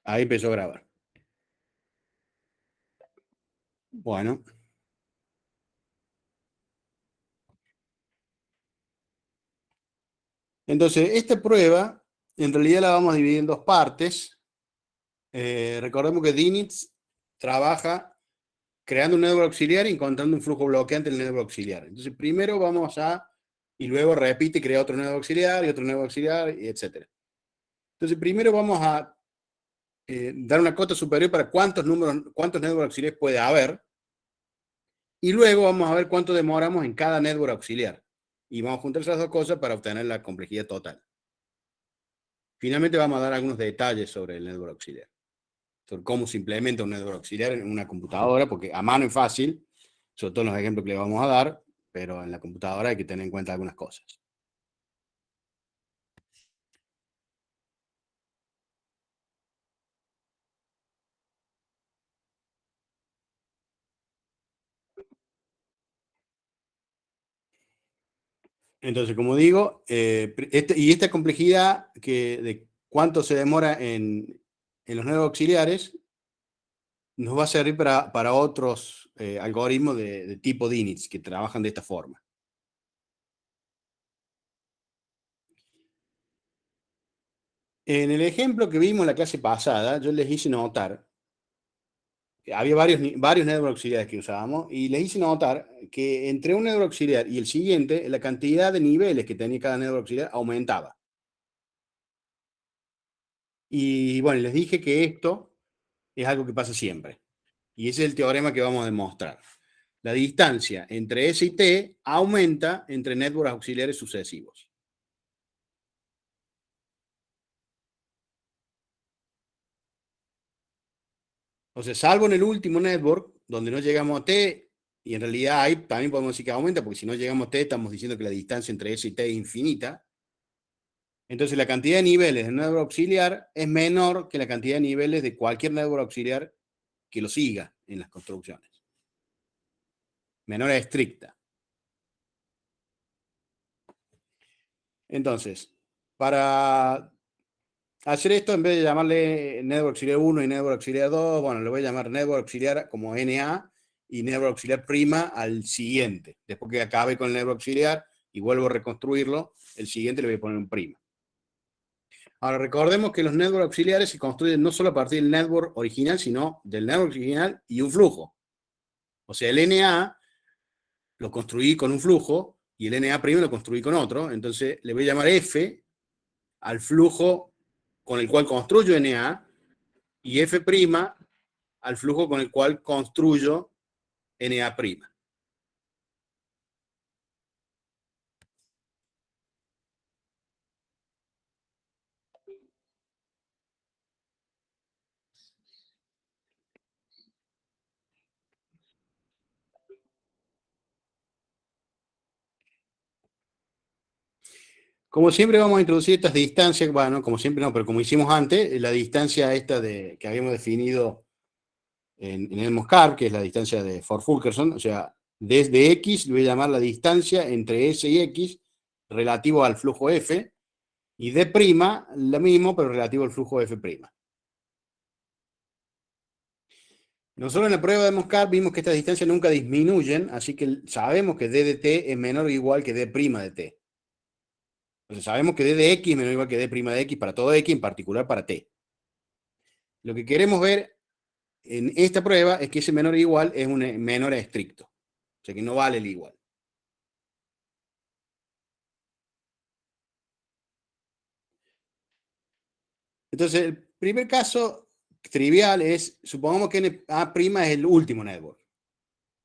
Ahí empezó a grabar. Bueno, entonces esta prueba en realidad la vamos a dividir en dos partes. Recordemos que DINITS trabaja creando un network auxiliar y encontrando un flujo bloqueante en el network auxiliar. Entonces primero vamos a, y luego repite y crea otro network auxiliar y otro network auxiliar, etc. Entonces primero vamos a dar una cota superior para cuántos network auxiliares puede haber, y luego vamos a ver cuánto demoramos en cada network auxiliar. Y vamos a juntar esas dos cosas para obtener la complejidad total. Finalmente vamos a dar algunos detalles sobre el network auxiliar, sobre cómo se implementa un network auxiliar en una computadora, porque a mano es fácil, sobre todo en los ejemplos que le vamos a dar, pero en la computadora hay que tener en cuenta algunas cosas. Entonces, como digo, esta complejidad de cuánto se demora en los networks auxiliares nos va a servir para otros algoritmos de tipo DINITS que trabajan de esta forma. En el ejemplo que vimos en la clase pasada, yo les hice notar, había varios network auxiliares que usábamos, y les hice notar que entre un network auxiliar y el siguiente, la cantidad de niveles que tenía cada network auxiliar aumentaba. Y bueno, les dije que esto es algo que pasa siempre. Y ese es el teorema que vamos a demostrar. La distancia entre S y T aumenta entre networks auxiliares sucesivos. O sea, salvo en el último network, donde no llegamos a T, y en realidad ahí también podemos decir que aumenta, porque si no llegamos a T, estamos diciendo que la distancia entre S y T es infinita. Entonces, la cantidad de niveles de network auxiliar es menor que la cantidad de niveles de cualquier network auxiliar que lo siga en las construcciones. Menor a estricta. Entonces, para hacer esto, en vez de llamarle network auxiliar 1 y network auxiliar 2, bueno, le voy a llamar network auxiliar como NA y network auxiliar prima al siguiente. Después que acabe con el network auxiliar y vuelvo a reconstruirlo, el siguiente le voy a poner un prima. Ahora, recordemos que los networks auxiliares se construyen no solo a partir del network original, sino del network original y un flujo. O sea, el NA lo construí con un flujo y el NA prima lo construí con otro. Entonces, le voy a llamar F al flujo con el cual construyo NA y F' al flujo con el cual construyo NA'. Como siempre vamos a introducir estas distancias, bueno, como siempre no, pero como hicimos antes, la distancia esta que habíamos definido en el Moscar, que es la distancia de Ford-Fulkerson, o sea, desde X le voy a llamar la distancia entre S y X relativo al flujo F, y D' lo mismo, pero relativo al flujo F'. Nosotros en la prueba de Moscar vimos que estas distancias nunca disminuyen, así que sabemos que D de T es menor o igual que D' de T. Entonces sabemos que D de X es menor o igual que D' de X para todo X, en particular para T. Lo que queremos ver en esta prueba es que ese menor o igual es un menor a estricto, o sea que no vale el igual. Entonces, el primer caso trivial es, supongamos que NA' es el último network.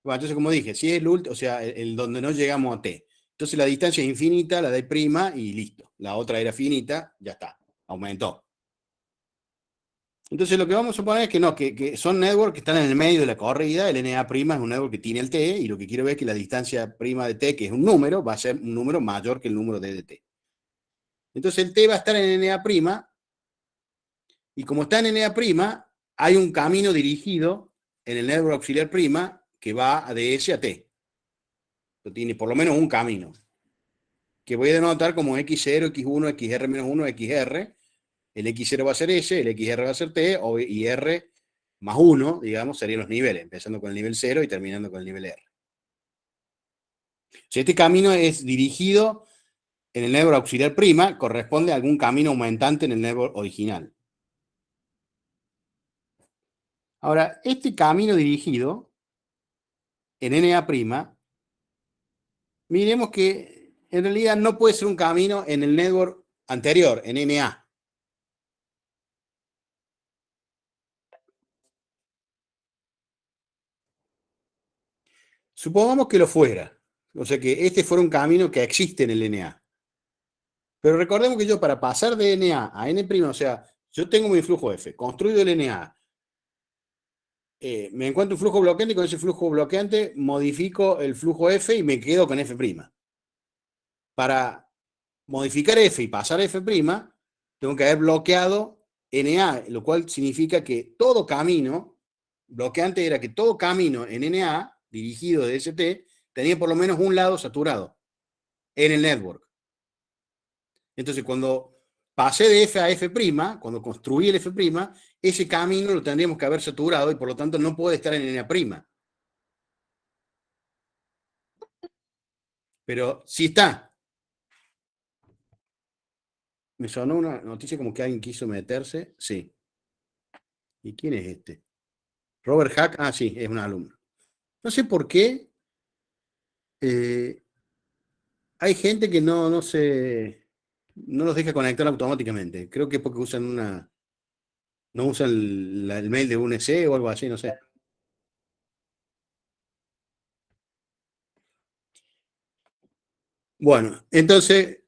Bueno, entonces, como dije, si es el último, o sea, el donde no llegamos a T. Entonces, la distancia es infinita, la D' y listo. La otra era finita, ya está, aumentó. Entonces, lo que vamos a suponer es que no, que son networks que están en el medio de la corrida. El NA' es un network que tiene el T, y lo que quiero ver es que la distancia prima de T, que es un número, va a ser un número mayor que el número D de T. Entonces, el T va a estar en NA', y como está en NA', hay un camino dirigido en el network auxiliar prima que va de S a T. Tiene por lo menos un camino, que voy a denotar como X0, X1, XR-1, XR, el x0 va a ser S, el xr va a ser T, y R más 1, digamos, serían los niveles, empezando con el nivel 0 y terminando con el nivel R. Si este camino es dirigido en el network auxiliar prima, corresponde a algún camino aumentante en el network original. Ahora, este camino dirigido en NA', miremos que en realidad no puede ser un camino en el network anterior, en NA. Supongamos que lo fuera. O sea que este fuera un camino que existe en el NA. Pero recordemos que yo para pasar de NA a N', o sea, yo tengo mi flujo F, construido el NA, me encuentro un flujo bloqueante y con ese flujo bloqueante modifico el flujo F y me quedo con F'. Para modificar F y pasar a F', tengo que haber bloqueado NA, lo cual significa que todo camino, bloqueante era que todo camino en NA, dirigido de ST, tenía por lo menos un lado saturado en el network. Entonces, cuando pasé de F a F', cuando construí el F', ese camino lo tendríamos que haber saturado y por lo tanto no puede estar en NA'. Pero sí está. Me sonó una noticia como que alguien quiso meterse. Sí. ¿Y quién es este? Robert Hack. Ah, sí, es un alumno. No sé por qué hay gente que no los deja conectar automáticamente. Creo que es porque no usan el mail de UNC o algo así, no sé. Bueno, entonces,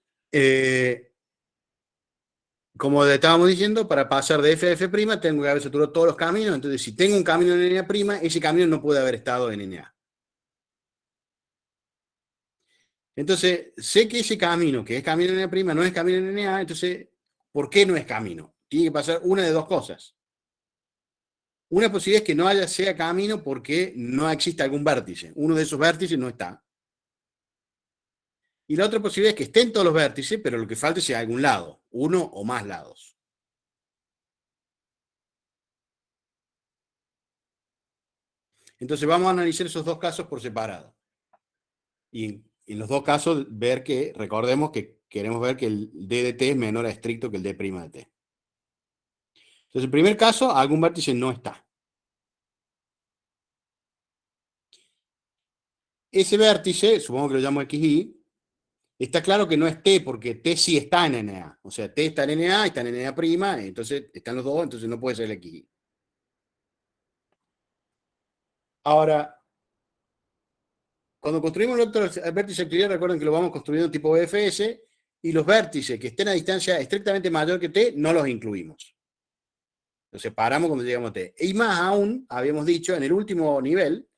como estábamos diciendo, para pasar de F a F', tengo que haber saturado todos los caminos. Entonces, si tengo un camino en NA', ese camino no puede haber estado en NA. Entonces, sé que ese camino, que es camino en NA', no es camino en NA, entonces, ¿por qué no es camino? Tiene que pasar una de dos cosas. Una posibilidad es que no sea camino porque no existe algún vértice. Uno de esos vértices no está. Y la otra posibilidad es que estén todos los vértices, pero lo que falte sea algún lado, uno o más lados. Entonces vamos a analizar esos dos casos por separado. Y en los dos casos recordemos que queremos ver que el D de T es menor a estricto que el D' de T. Entonces, el primer caso, algún vértice no está. Ese vértice, supongo que lo llamo XY, está claro que no es T, porque T sí está en NA. O sea, T está en NA, está en NA', entonces están los dos, entonces no puede ser el XY. Ahora, cuando construimos el vértice auxiliar, recuerden que lo vamos construyendo tipo BFS, y los vértices que estén a distancia estrictamente mayor que T, no los incluimos. Los separamos cuando llegamos a T. Y más aún, habíamos dicho, en el último nivel,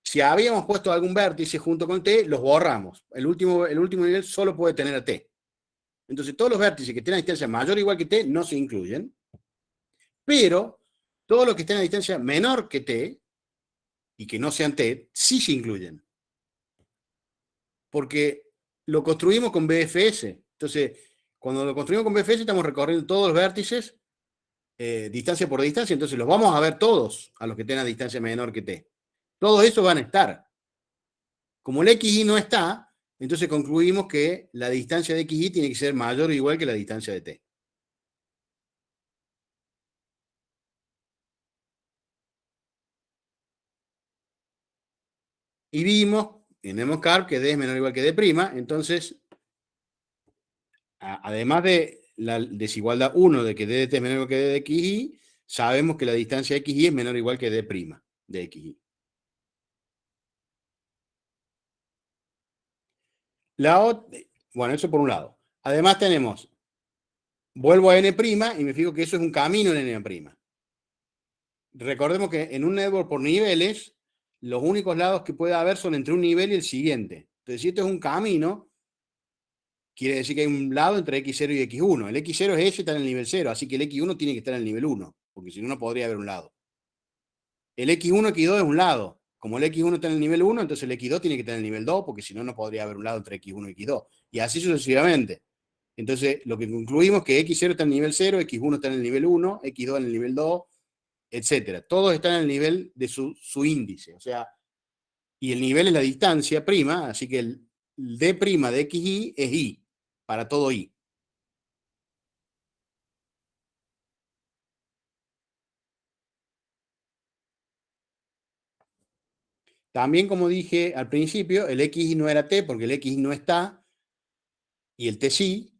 si habíamos puesto algún vértice junto con T, los borramos. El último nivel solo puede tener a T. Entonces, todos los vértices que estén a distancia mayor o igual que T no se incluyen, pero todos los que estén a distancia menor que T y que no sean T, sí se incluyen. Porque lo construimos con BFS. Entonces, cuando lo construimos con BFS, estamos recorriendo todos los vértices distancia por distancia, entonces los vamos a ver todos a los que estén a distancia menor que T. Todos esos van a estar. Como el XY no está, entonces concluimos que la distancia de XY tiene que ser mayor o igual que la distancia de T. Y vimos en Demoscarp que D es menor o igual que D', entonces, además de la desigualdad 1 de que D de T es menor o igual que D de XY, sabemos que la distancia de XY es menor o igual que D' de XY. Bueno, eso por un lado. Además tenemos, vuelvo a N' y me fijo que eso es un camino en N'. Recordemos que en un network por niveles, los únicos lados que puede haber son entre un nivel y el siguiente. Entonces, si esto es un camino, quiere decir que hay un lado entre X0 y X1. El X0 es ese, está en el nivel 0, así que el X1 tiene que estar en el nivel 1, porque si no, no podría haber un lado. El X1, X2 es un lado. Como el X1 está en el nivel 1, entonces el X2 tiene que estar en el nivel 2, porque si no, no podría haber un lado entre X1 y X2. Y así sucesivamente. Entonces, lo que concluimos es que x0 está en el nivel 0, x1 está en el nivel 1, x2 en el nivel 2, etcétera. Todos están en el nivel de su índice. O sea, y el nivel es la distancia prima, así que el d' de xy es y, para todo y. También, como dije al principio, el xy no era t porque el xy no está y el t sí.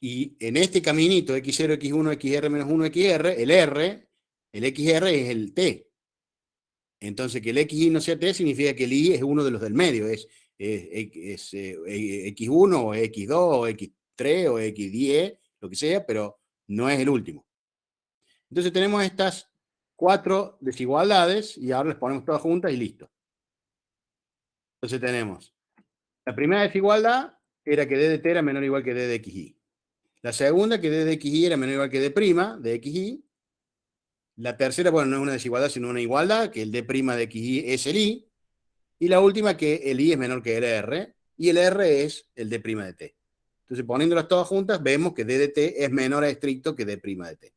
Y en este caminito x0, x1, xr menos 1, xr, el xr es el t. Entonces, que el xy no sea t significa que el y es uno de los del medio, es x1 o x2 o x3 o x10, lo que sea, pero no es el último. Entonces tenemos estas 4 desigualdades y ahora las ponemos todas juntas y listo. Entonces tenemos, la primera desigualdad era que d de t era menor o igual que d de xy. La segunda, que d de xy era menor o igual que d' de xy. La tercera, bueno, no es una desigualdad, sino una igualdad, que el d' de xy es el y. Y la última, que el y es menor que el r, y el r es el d' de t. Entonces, poniéndolas todas juntas, vemos que d de t es menor a estricto que d' de t.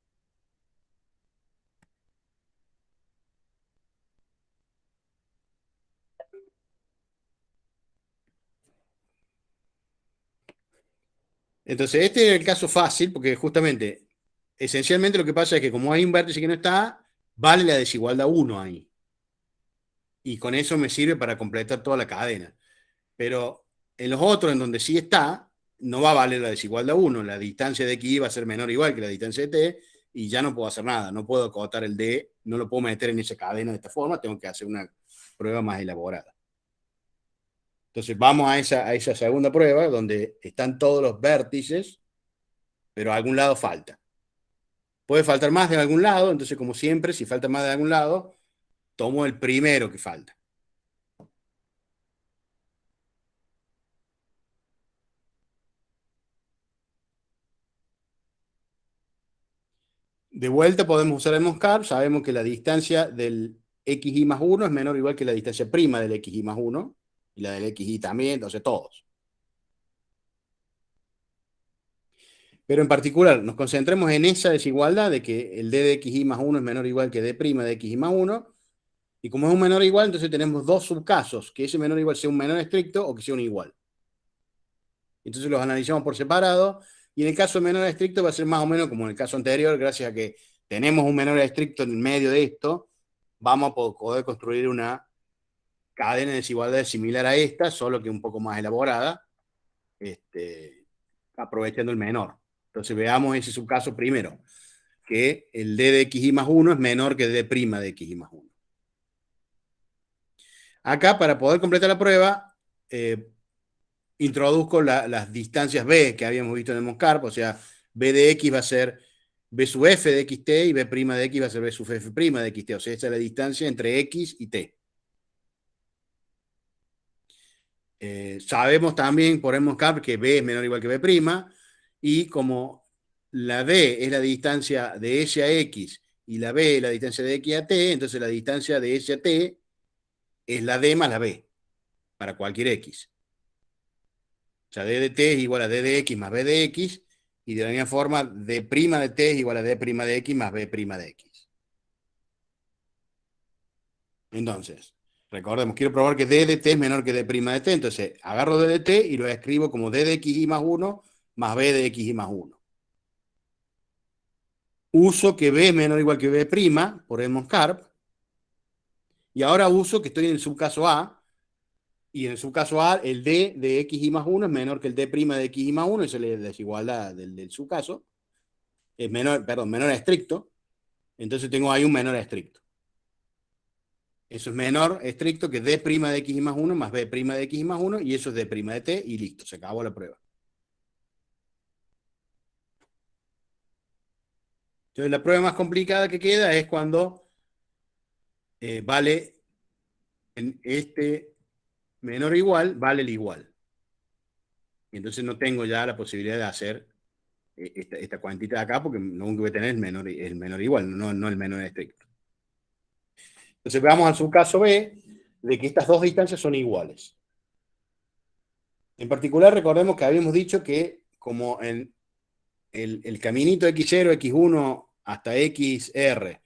Entonces, este es el caso fácil, porque justamente, esencialmente lo que pasa es que como hay un vértice que no está, vale la desigualdad 1 ahí. Y con eso me sirve para completar toda la cadena. Pero en los otros, en donde sí está, no va a valer la desigualdad 1. La distancia de xy va a ser menor o igual que la distancia de t, y ya no puedo hacer nada. No puedo acotar el d, no lo puedo meter en esa cadena de esta forma, tengo que hacer una prueba más elaborada. Entonces vamos a esa segunda prueba, donde están todos los vértices, pero a algún lado falta. Puede faltar más de algún lado, entonces como siempre, si falta más de algún lado, tomo el primero que falta. De vuelta podemos usar el Moscar, sabemos que la distancia del xy más 1 es menor o igual que la distancia prima del xy más 1, y la del xy también, entonces todos. Pero en particular, nos concentremos en esa desigualdad de que el d de xy más 1 es menor o igual que d' de xy más 1, y como es un menor o igual, entonces tenemos dos subcasos, que ese menor o igual sea un menor estricto o que sea un igual. Entonces los analizamos por separado, y en el caso de menor estricto va a ser más o menos como en el caso anterior, gracias a que tenemos un menor estricto en medio de esto, vamos a poder construir una cadena de desigualdades similar a esta, solo que un poco más elaborada, aprovechando el menor. Entonces veamos ese subcaso primero, que el d de xy más 1 es menor que d' de xy más 1. Acá, para poder completar la prueba, introduzco las distancias b que habíamos visto en el Moscarp, o sea, b de x va a ser b sub f de xt y b' de x va a ser b sub f' de xt, o sea, esta es la distancia entre x y t. Sabemos también por el Moscarp que b es menor o igual que b', y como la d es la distancia de s a x y la b es la distancia de x a t, entonces la distancia de s a t es la d más la b, para cualquier x. O sea, d de t es igual a d de x más b de x, y de la misma forma, d' de t es igual a d' de x más b' de x. Entonces, recordemos, quiero probar que d de t es menor que d' de t, entonces agarro d de t y lo escribo como d de xy más 1 más b de xy más 1. Uso que b es menor o igual que b' por Edmonds-Karp, y ahora uso que estoy en el subcaso A, y en el subcaso A el d de xy más 1 es menor que el d' de xy más 1, esa es la desigualdad del subcaso, es menor, perdón, menor a estricto, entonces tengo ahí un menor a estricto. Eso es menor estricto que d' de xy más 1 más b' de xy más 1, y eso es d' de t, y listo, se acabó la prueba. Entonces la prueba más complicada que queda es cuando vale en este menor o igual, vale el igual. Y entonces no tengo ya la posibilidad de hacer esta cuantita de acá, porque lo único que voy a tener es el menor igual, no el menor estricto. Entonces veamos al subcaso B de que estas dos distancias son iguales. En particular, recordemos que habíamos dicho que como en el caminito X0, X1 hasta XR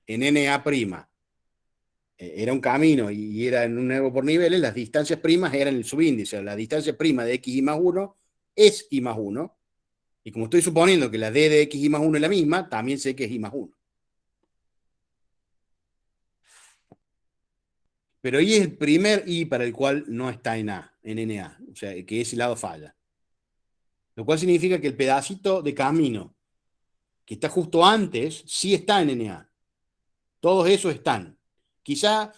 en NA', era un camino y era en un nuevo por niveles, las distancias primas eran el subíndice. La distancia prima de XY más 1 es Y más 1. Y como estoy suponiendo que la D de XY más 1 es la misma, también sé que es Y más 1. Pero Y es el primer Y para el cual no está en A, en NA. O sea, que ese lado falla. Lo cual significa que el pedacito de camino que está justo antes sí está en NA. Todos esos están. Quizá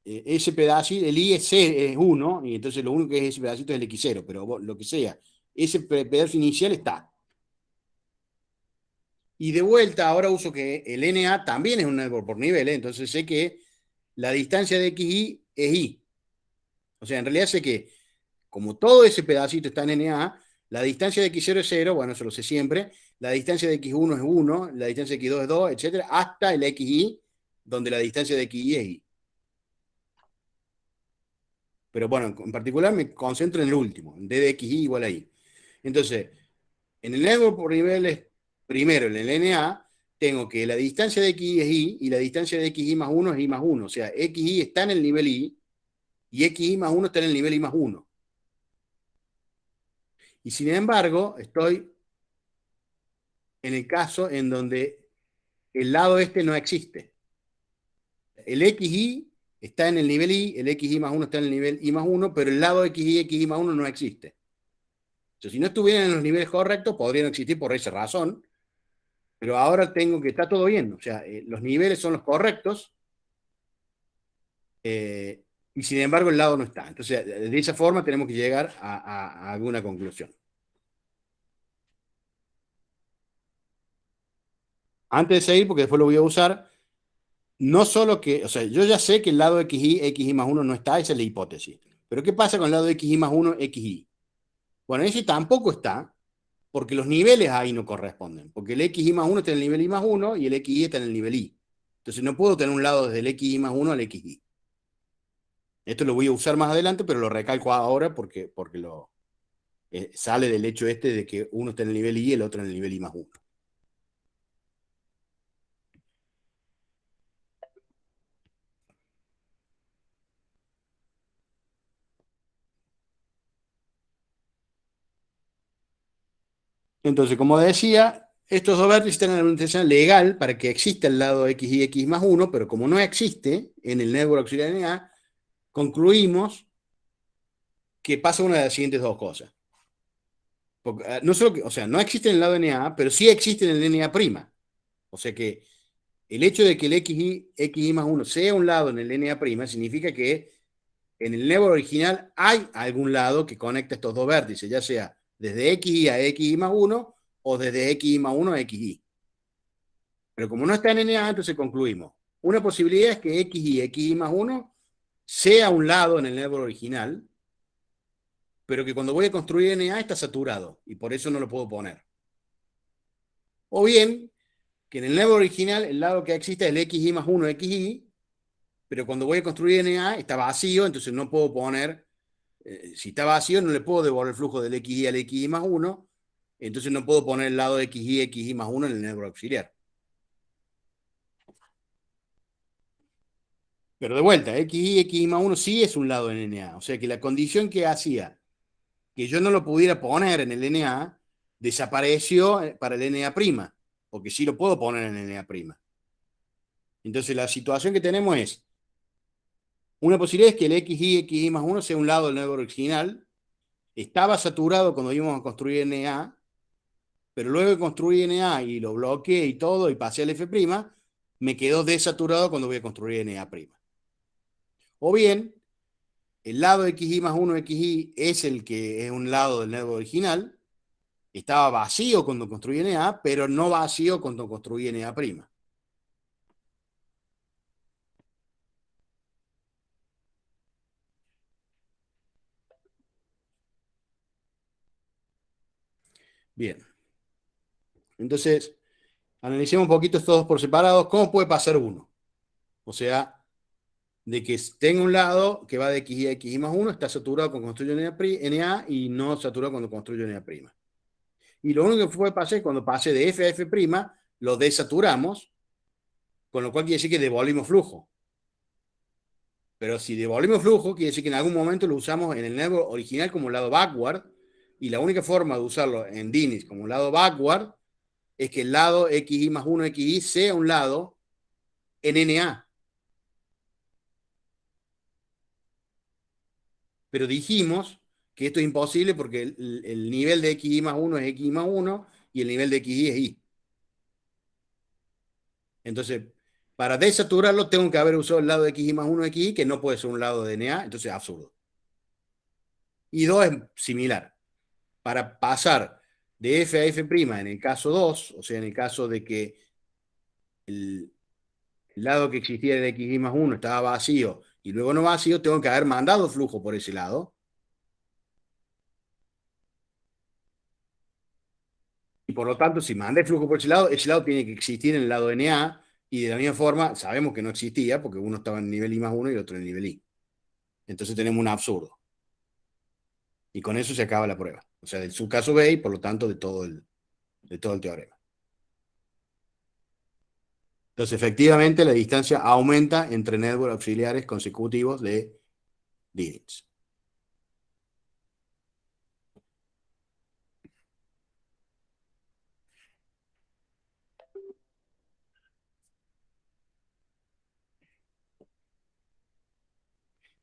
ese pedacito, el I es 1, y entonces lo único que es ese pedacito es el X0, pero lo que sea, ese pedazo inicial está. Y de vuelta, ahora uso que el NA también es un network por niveles, entonces sé que la distancia de XY es Y. O sea, en realidad sé que como todo ese pedacito está en NA, la distancia de X0 es 0, bueno, eso lo sé siempre, la distancia de X1 es 1, la distancia de X2 es 2, etcétera, hasta el XY, donde la distancia de XY es Y. Pero bueno, en particular me concentro en el último, en D de XY igual a Y. Entonces, en el network por niveles, primero en el NA, tengo que la distancia de XY es Y y la distancia de XY más 1 es Y más 1. O sea, XY está en el nivel Y y XY más 1 está en el nivel Y más 1. Y sin embargo, estoy en el caso en donde el lado este no existe. El XY está en el nivel Y, el XY más 1 está en el nivel Y más 1, pero el lado XY, XY más 1 no existe. Entonces, si no estuvieran en los niveles correctos, podrían existir por esa razón, pero ahora tengo que, está todo bien, o sea, los niveles son los correctos, eh, y sin embargo el lado no está. Entonces, de esa forma tenemos que llegar a alguna conclusión. Antes de seguir, porque después lo voy a usar, no solo que, o sea, yo ya sé que el lado XY, XY más 1 no está, esa es la hipótesis. Pero ¿qué pasa con el lado XY más 1, XY? Bueno, ese tampoco está, porque los niveles ahí no corresponden, porque el XY más 1 está en el nivel Y más 1 y el XY está en el nivel Y. Entonces no puedo tener un lado desde el XY más 1 al XY. Esto lo voy a usar más adelante, pero lo recalco ahora porque sale del hecho este de que uno está en el nivel Y y el otro en el nivel Y más 1. Entonces, como decía, estos dos vértices tienen una intención legal para que exista el lado XY, X más 1, pero como no existe en el network auxiliar NA, concluimos que pasa una de las siguientes dos cosas. Porque, no solo que, o sea, no existe en el lado NA, pero sí existe en el NA'. O sea que el hecho de que el XY más 1 sea un lado en el NA' significa que en el network original hay algún lado que conecta estos dos vértices, ya sea desde XY a XY más 1 o desde XY más 1 a XY. Pero como no está en NA, entonces concluimos. Una posibilidad es que XY, XY más 1 sea un lado en el network original, pero que cuando voy a construir NA está saturado y por eso no lo puedo poner. O bien, que en el network original el lado que existe es el XY más 1 XY, pero cuando voy a construir NA está vacío, entonces no puedo poner, si está vacío no le puedo devolver el flujo del XY al XY más 1, entonces no puedo poner el lado XY, XY más 1 en el network auxiliar. Pero de vuelta, XY, XY más 1 sí es un lado en NA, o sea que la condición que hacía que yo no lo pudiera poner en el NA desapareció para el NA', porque sí lo puedo poner en el NA'. Entonces la situación que tenemos es, una posibilidad es que el XY, XY más 1 sea un lado del network original, estaba saturado cuando íbamos a construir NA, pero luego de construir NA y lo bloqueé y todo y pasé al F', me quedó desaturado cuando voy a construir NA'. O bien, el lado XY más 1 XY es el que es un lado del network original, estaba vacío cuando construí NA, pero no vacío cuando construí NA'. Bien, entonces analicemos un poquito estos dos por separados. ¿Cómo puede pasar uno? O sea, de que tenga un lado que va de XY a XY más 1, está saturado cuando construyo NA y no saturado cuando construyo NA'. Y lo único que puede pasar es cuando pase de F a F', lo desaturamos, con lo cual quiere decir que devolvimos flujo. Pero si devolvimos flujo, quiere decir que en algún momento lo usamos en el network original como lado backward, y la única forma de usarlo en DNIS como lado backward es que el lado XY más 1 XY sea un lado en NA. Pero dijimos que esto es imposible porque el nivel de XY más 1 es XY más 1 y el nivel de XY es Y. Entonces, para desaturarlo, tengo que haber usado el lado de XY más 1 XY, que no puede ser un lado de NA, entonces es absurdo. Y 2 es similar. Para pasar de F a F' en el caso 2, o sea, en el caso de que el lado que existía de XY más 1 estaba vacío y luego no vacío, tengo que haber mandado flujo por ese lado. Y por lo tanto, si mandé flujo por ese lado tiene que existir en el lado NA, y de la misma forma sabemos que no existía porque uno estaba en nivel I más 1 y el otro en nivel I. Entonces tenemos un absurdo. Y con eso se acaba la prueba. O sea, del subcaso B y por lo tanto de todo el teorema. Entonces, efectivamente, la distancia aumenta entre networks auxiliares consecutivos de Dirichlet.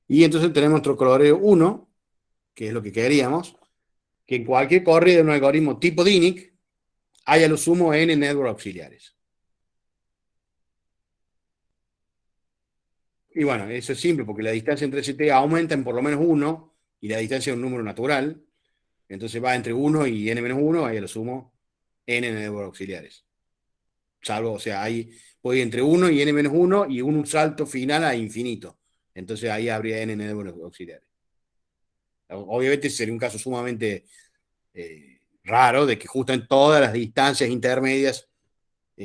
Y entonces tenemos nuestro corollario 1, que es lo que queríamos, que en cualquier corrida de un algoritmo tipo DINIC haya lo sumo n networks auxiliares. Y bueno, eso es simple, porque la distancia entre ST aumenta en por lo menos 1, y la distancia es un número natural. Entonces va entre 1 y n-1, ahí a lo sumo n networks auxiliares. Salvo, o sea, ahí puede ir entre 1 y n-1 y un salto final a infinito. Entonces ahí habría n networks auxiliares. Obviamente sería un caso sumamente raro de que justo en todas las distancias intermedias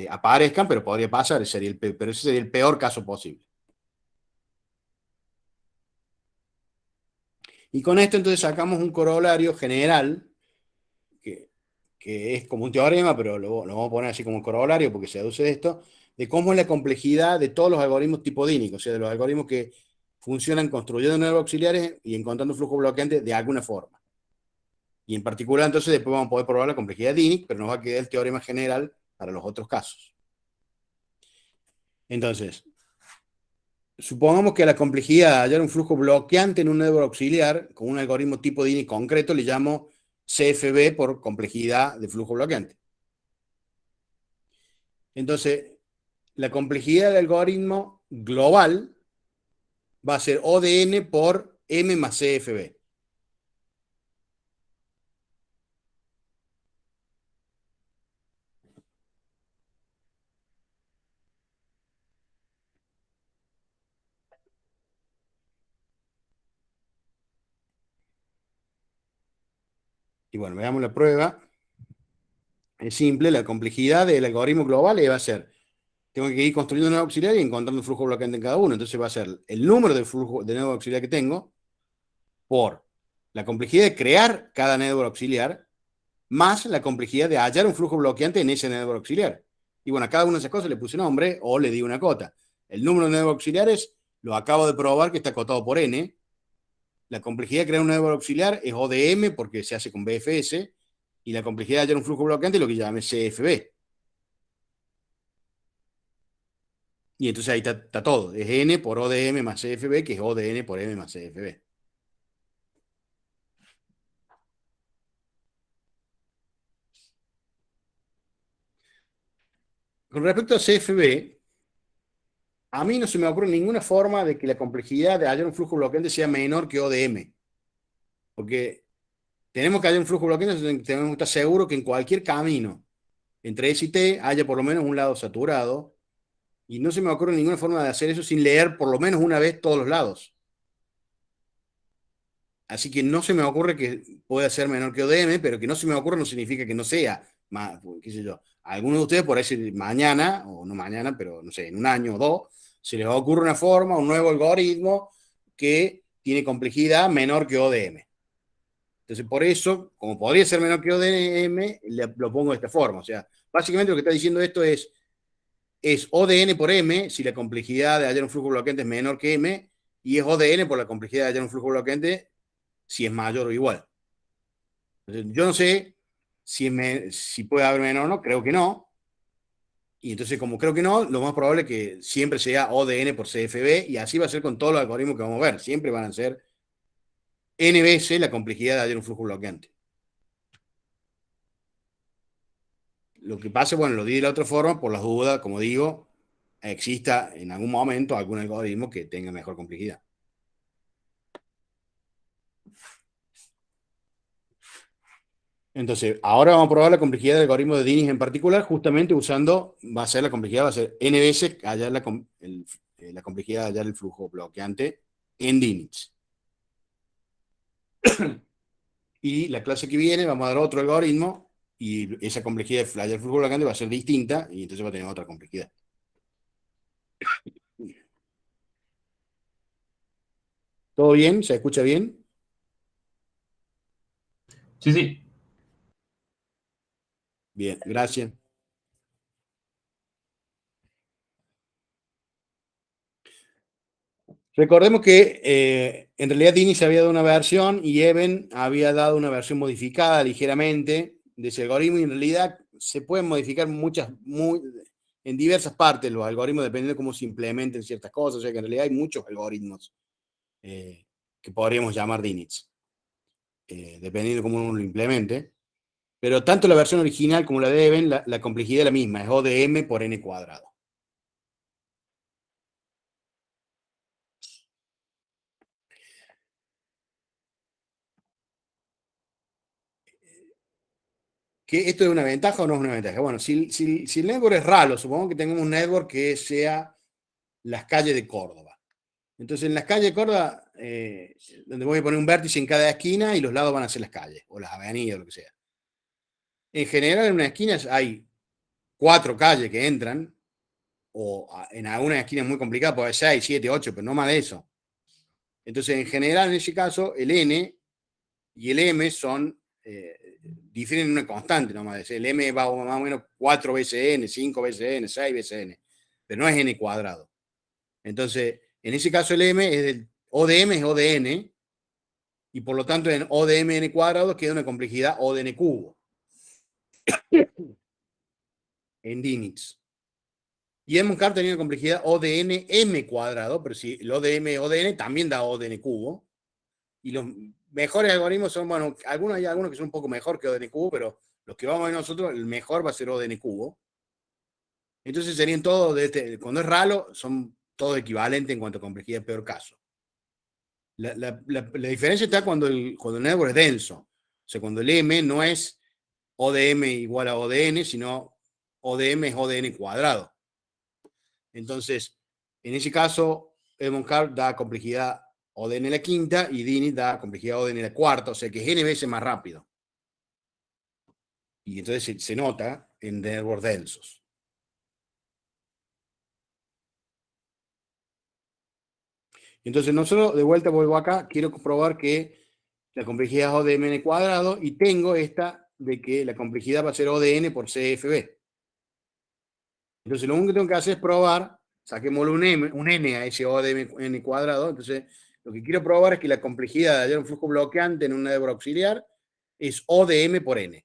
aparezcan, pero podría pasar, pero ese sería el peor caso posible. Y con esto entonces sacamos un corolario general, que, que es como un teorema, pero lo vamos a poner así como un corolario porque se deduce de esto, de cómo es la complejidad de todos los algoritmos tipo DINIC, o sea, de los algoritmos que funcionan construyendo nuevos auxiliares y encontrando flujo bloqueante de alguna forma. Y en particular, entonces, después vamos a poder probar la complejidad DINIC, pero nos va a quedar el teorema general para los otros casos. Entonces, supongamos que a la complejidad de hallar un flujo bloqueante en un network auxiliar con un algoritmo tipo DINIC concreto le llamo CFB por complejidad de flujo bloqueante. Entonces, la complejidad del algoritmo global va a ser O de n por m más CFB. Y bueno, veamos la prueba. Es simple, la complejidad del algoritmo global va a ser, tengo que ir construyendo un nuevo auxiliar y encontrando un flujo bloqueante en cada uno. Entonces va a ser el número de flujo de nuevo auxiliar que tengo por la complejidad de crear cada network auxiliar más la complejidad de hallar un flujo bloqueante en ese network auxiliar. Y bueno, a cada una de esas cosas le puse nombre o le di una cota. El número de network auxiliares lo acabo de probar que está acotado por n. La complejidad de crear un network auxiliar es O de m porque se hace con BFS. Y la complejidad de hallar un flujo bloqueante es lo que llamé CFB. Y entonces ahí está todo. Es n por O de m más CFB, que es O de n por m más CFB. Con respecto a CFB, a mí no se me ocurre ninguna forma de que la complejidad de hallar un flujo bloqueante sea menor que O de m. Porque tenemos que hallar un flujo bloqueante, tenemos que estar seguros que en cualquier camino entre S y T haya por lo menos un lado saturado. Y no se me ocurre ninguna forma de hacer eso sin leer por lo menos una vez todos los lados. Así que no se me ocurre que pueda ser menor que ODM, pero que no se me ocurre no significa que no sea más, qué sé yo. A algunos de ustedes por ahí mañana, o no mañana, pero no sé, en un año o dos, se les ocurre una forma, un nuevo algoritmo que tiene complejidad menor que ODM. Entonces, por eso, como podría ser menor que ODM, lo pongo de esta forma. O sea, básicamente lo que está diciendo esto es ODN por M, si la complejidad de hallar un flujo bloqueante es menor que M, y es ODN por la complejidad de hallar un flujo bloqueante si es mayor o igual. Entonces, yo no sé si puede haber menor o no, creo que no. Y entonces, como creo que no, lo más probable es que siempre sea ODN por CFB, y así va a ser con todos los algoritmos que vamos a ver. Siempre van a ser N veces la complejidad de hallar un flujo bloqueante. Lo que pasa, bueno, lo di de la otra forma, por las dudas, como digo, exista en algún momento algún algoritmo que tenga mejor complejidad. Entonces, ahora vamos a probar la complejidad del algoritmo de Diniz en particular, justamente usando, la complejidad va a ser n veces hallar la complejidad de hallar el flujo bloqueante en Diniz. Y la clase que viene vamos a dar otro algoritmo y esa complejidad de hallar el flujo bloqueante va a ser distinta y entonces va a tener otra complejidad. ¿Todo bien? ¿Se escucha bien? Sí, sí. Bien, gracias. Recordemos que en realidad Diniz había dado una versión y Eben había dado una versión modificada ligeramente de ese algoritmo, y en realidad se pueden modificar en diversas partes los algoritmos dependiendo de cómo se implementen ciertas cosas. O sea que en realidad hay muchos algoritmos eh, que podríamos llamar Diniz, dependiendo de cómo uno lo implemente. Pero tanto la versión original como la de Eben, la complejidad es la misma, es O de M por N cuadrado. ¿Que esto es una ventaja o no es una ventaja? Bueno, si el network es ralo, supongamos que tengamos un network que sea las calles de Córdoba. Entonces, en las calles de Córdoba, donde voy a poner un vértice en cada esquina y los lados van a ser las calles, o las avenidas, o lo que sea. En general, en una esquina hay 4 calles que entran, o en algunas esquinas muy complicadas, puede ser 6, 7, 8, pero no más de eso. Entonces, en general, en ese caso, el N y el M difieren en una constante nomás. El M va más o menos 4 veces N, 5 veces N, 6 veces N, pero no es N cuadrado. Entonces, en ese caso el M es O de M es O de N, y por lo tanto en O de M N cuadrado queda una complejidad O de N cubo en Diniz. Y Edmund Carr tenía una complejidad O de N M cuadrado, pero si el O de M O de N también da O de N cubo. Y los mejores algoritmos son, bueno, hay algunos que son un poco mejor que O de N cubo, pero los que vamos a ver nosotros, el mejor va a ser O de N cubo. Entonces serían todos, cuando es ralo, son todos equivalentes en cuanto a complejidad, peor caso. La diferencia está cuando el network es denso. O sea, cuando el M no es O de M igual a O de N, sino O de M es O de N cuadrado. Entonces, en ese caso, Edmond Carp da complejidad O de N a la quinta y Diniz da complejidad O de N a la cuarta, o sea que es N veces más rápido. Y entonces se nota en networks densos. Entonces, nosotros, de vuelta vuelvo acá, quiero comprobar que la complejidad es O de M cuadrado, y tengo esta de que la complejidad va a ser O de N por CFB. Entonces, lo único que tengo que hacer es probar, saquémosle un N a ese O de N cuadrado. Entonces, lo que quiero probar es que la complejidad de hallar un flujo bloqueante en un network auxiliar es O de M por N,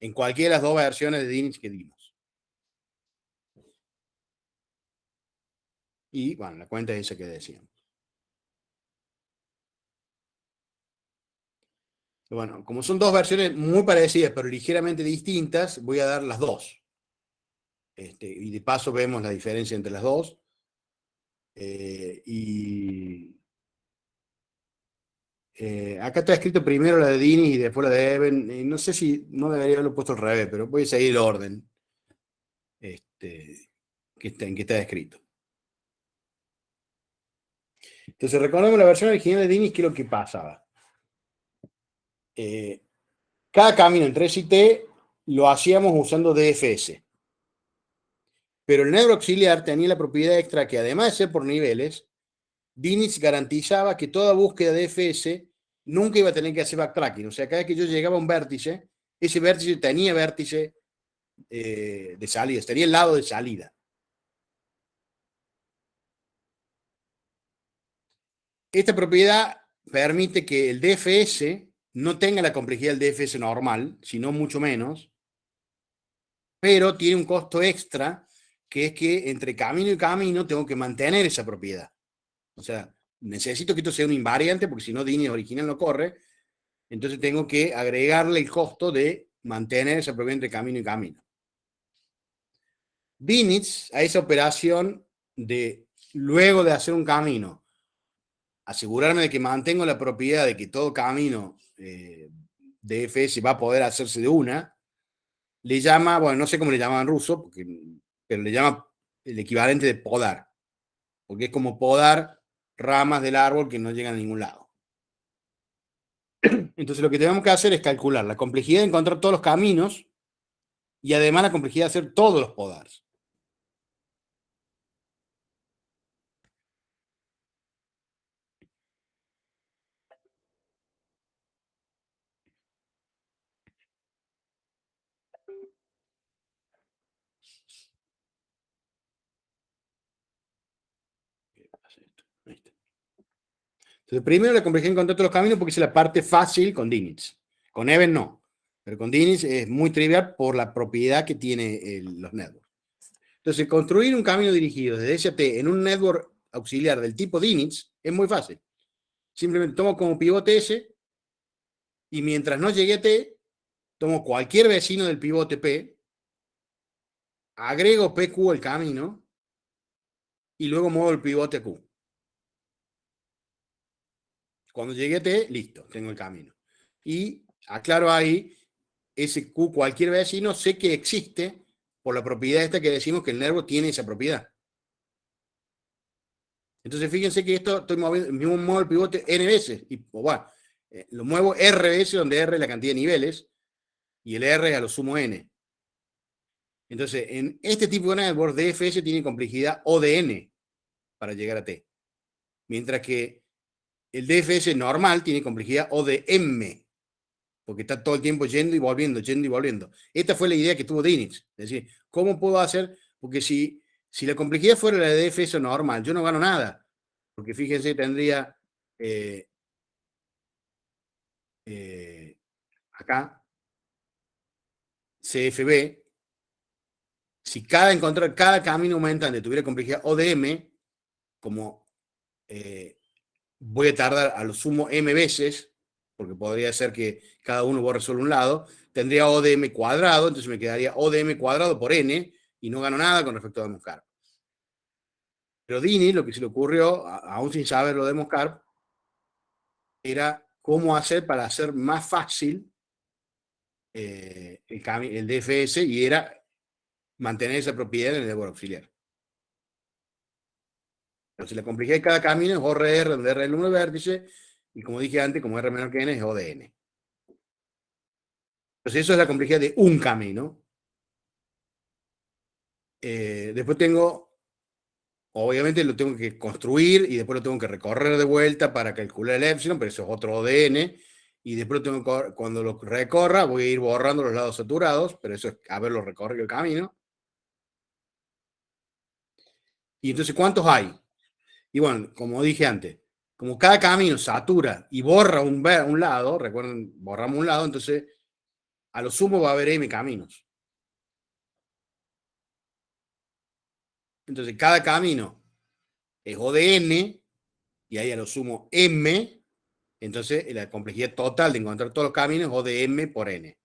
en cualquiera de las dos versiones de Diniz que dimos. Y, bueno, la cuenta es esa que decíamos. Bueno, como son dos versiones muy parecidas, pero ligeramente distintas, voy a dar las dos. Y de paso vemos la diferencia entre las dos. Acá está escrito primero la de Dini y después la de Eben. No sé si no debería haberlo puesto al revés, pero voy a seguir el orden en que está escrito. Entonces, recordemos la versión original de Dini, que es lo que pasaba. Cada camino entre S y T lo hacíamos usando DFS. Pero el network auxiliar tenía la propiedad extra que, además de ser por niveles, Diniz garantizaba que toda búsqueda de DFS nunca iba a tener que hacer backtracking. O sea, cada vez que yo llegaba a un vértice, ese vértice tenía vértice de salida, tenía el lado de salida. Esta propiedad permite que el DFS no tenga la complejidad del DFS normal, sino mucho menos, pero tiene un costo extra, que es que entre camino y camino tengo que mantener esa propiedad. O sea, necesito que esto sea un invariante, porque si no, Dini original no corre. Entonces tengo que agregarle el costo de mantener esa propiedad entre camino y camino. Dinitz, a esa operación de luego de hacer un camino, asegurarme de que mantengo la propiedad de que todo camino DFS va a poder hacerse de una, le llama, bueno, no sé cómo le llaman en ruso, porque, pero le llama el equivalente de podar, porque es como podar ramas del árbol que no llegan a ningún lado. Entonces lo que tenemos que hacer es calcular la complejidad de encontrar todos los caminos y además la complejidad de hacer todos los podars. Entonces, primero la complejidad de encontrar todos los caminos porque es la parte fácil con Dinitz. Con Even no. Pero con Dinitz es muy trivial por la propiedad que tiene los networks. Entonces, construir un camino dirigido desde S a T en un network auxiliar del tipo Dinitz es muy fácil. Simplemente tomo como pivote S y mientras no llegue a T, tomo cualquier vecino del pivote P, agrego PQ al camino y luego muevo el pivote Q. Cuando llegue a T, listo, tengo el camino. Y aclaro ahí, ese Q, cualquier vecino, sé que existe por la propiedad esta que decimos que el nervo tiene esa propiedad. Entonces, fíjense que esto estoy moviendo, muevo el pivote N veces, y bueno, lo muevo R veces, donde R es la cantidad de niveles, y el R es a lo sumo N. Entonces, en este tipo de network, DFS tiene complejidad O de N para llegar a T. Mientras que el DFS normal tiene complejidad O de M, porque está todo el tiempo yendo y volviendo, yendo y volviendo. Esta fue la idea que tuvo Dinitz. Es decir, ¿cómo puedo hacer? Porque si la complejidad fuera la de DFS normal, yo no gano nada. Porque fíjense, tendría eh, acá CFB, si cada camino aumentante tuviera complejidad ODM, como voy a tardar a lo sumo m veces, porque podría ser que cada uno borre solo un lado, tendría ODM cuadrado, entonces me quedaría ODM cuadrado por n, y no gano nada con respecto a Moscar. Pero Dini, lo que se le ocurrió, aún sin saber lo de Moscar, era cómo hacer para hacer más fácil el DFS, y era mantener esa propiedad en el network auxiliar. Entonces la complejidad de cada camino es ORR, donde R es el número de vértice, y como dije antes, como R menor que N es O de N. Entonces eso es la complejidad de un camino. Después tengo, obviamente lo tengo que construir y después lo tengo que recorrer de vuelta para calcular el epsilon, pero eso es otro ODN. Y después cuando lo recorra voy a ir borrando los lados saturados, pero eso es haberlo recorrido el camino. Y entonces, ¿cuántos hay? Y bueno, como dije antes, como cada camino satura y borra un lado, recuerden, borramos un lado, entonces a lo sumo va a haber m caminos. Entonces cada camino es O de n, y ahí a lo sumo m, entonces la complejidad total de encontrar todos los caminos es O de m por n.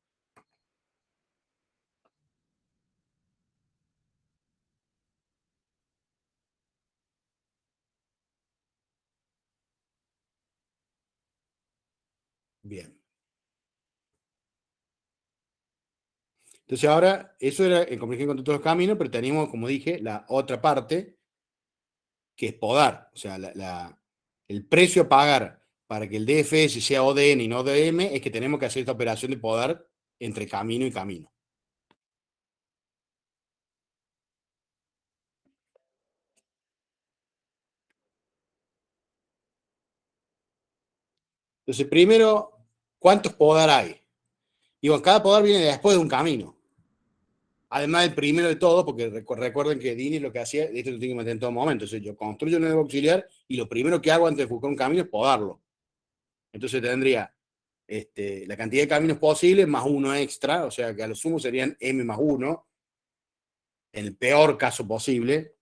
Bien. Entonces ahora, eso era el complejidad encontrar todos los caminos, pero teníamos, como dije, la otra parte, que es podar. O sea, el precio a pagar para que el DFS sea ODN y no ODM es que tenemos que hacer esta operación de podar entre camino y camino. Entonces, primero, ¿cuántos podar hay? Y bueno, cada podar viene después de un camino. Además, el primero de todo, porque recuerden que Dini lo que hacía, esto lo tiene que meter en todo momento. Entonces, yo construyo un nuevo auxiliar y lo primero que hago antes de buscar un camino es podarlo. Entonces, tendría la cantidad de caminos posibles más uno extra, o sea que a lo sumo serían m más 1, en el peor caso posible,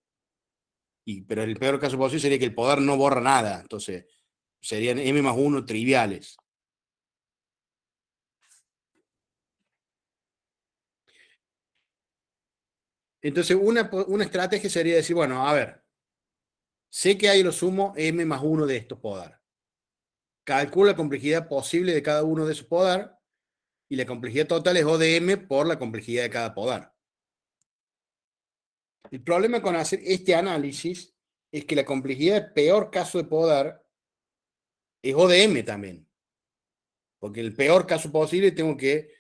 pero el peor caso posible sería que el podar no borra nada, entonces serían m más 1 triviales. Entonces, una estrategia sería decir, bueno, a ver, sé que hay lo sumo m más 1 de estos podar. Calculo la complejidad posible de cada uno de esos podar y la complejidad total es O de m por la complejidad de cada podar. El problema con hacer este análisis es que la complejidad del peor caso de podar es O de m también. Porque en el peor caso posible tengo que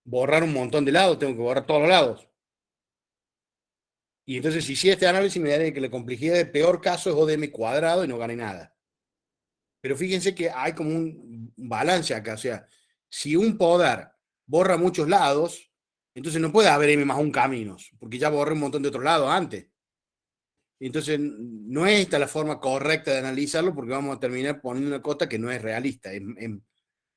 borrar un montón de lados, tengo que borrar todos los lados. Y entonces, si este análisis me daría que la complejidad del peor caso es O de m cuadrado y no gané nada. Pero fíjense que hay como un balance acá. O sea, si un podar borra muchos lados, entonces no puede haber m más un caminos, porque ya borré un montón de otros lados antes. Entonces, no es esta la forma correcta de analizarlo, porque vamos a terminar poniendo una cota que no es realista.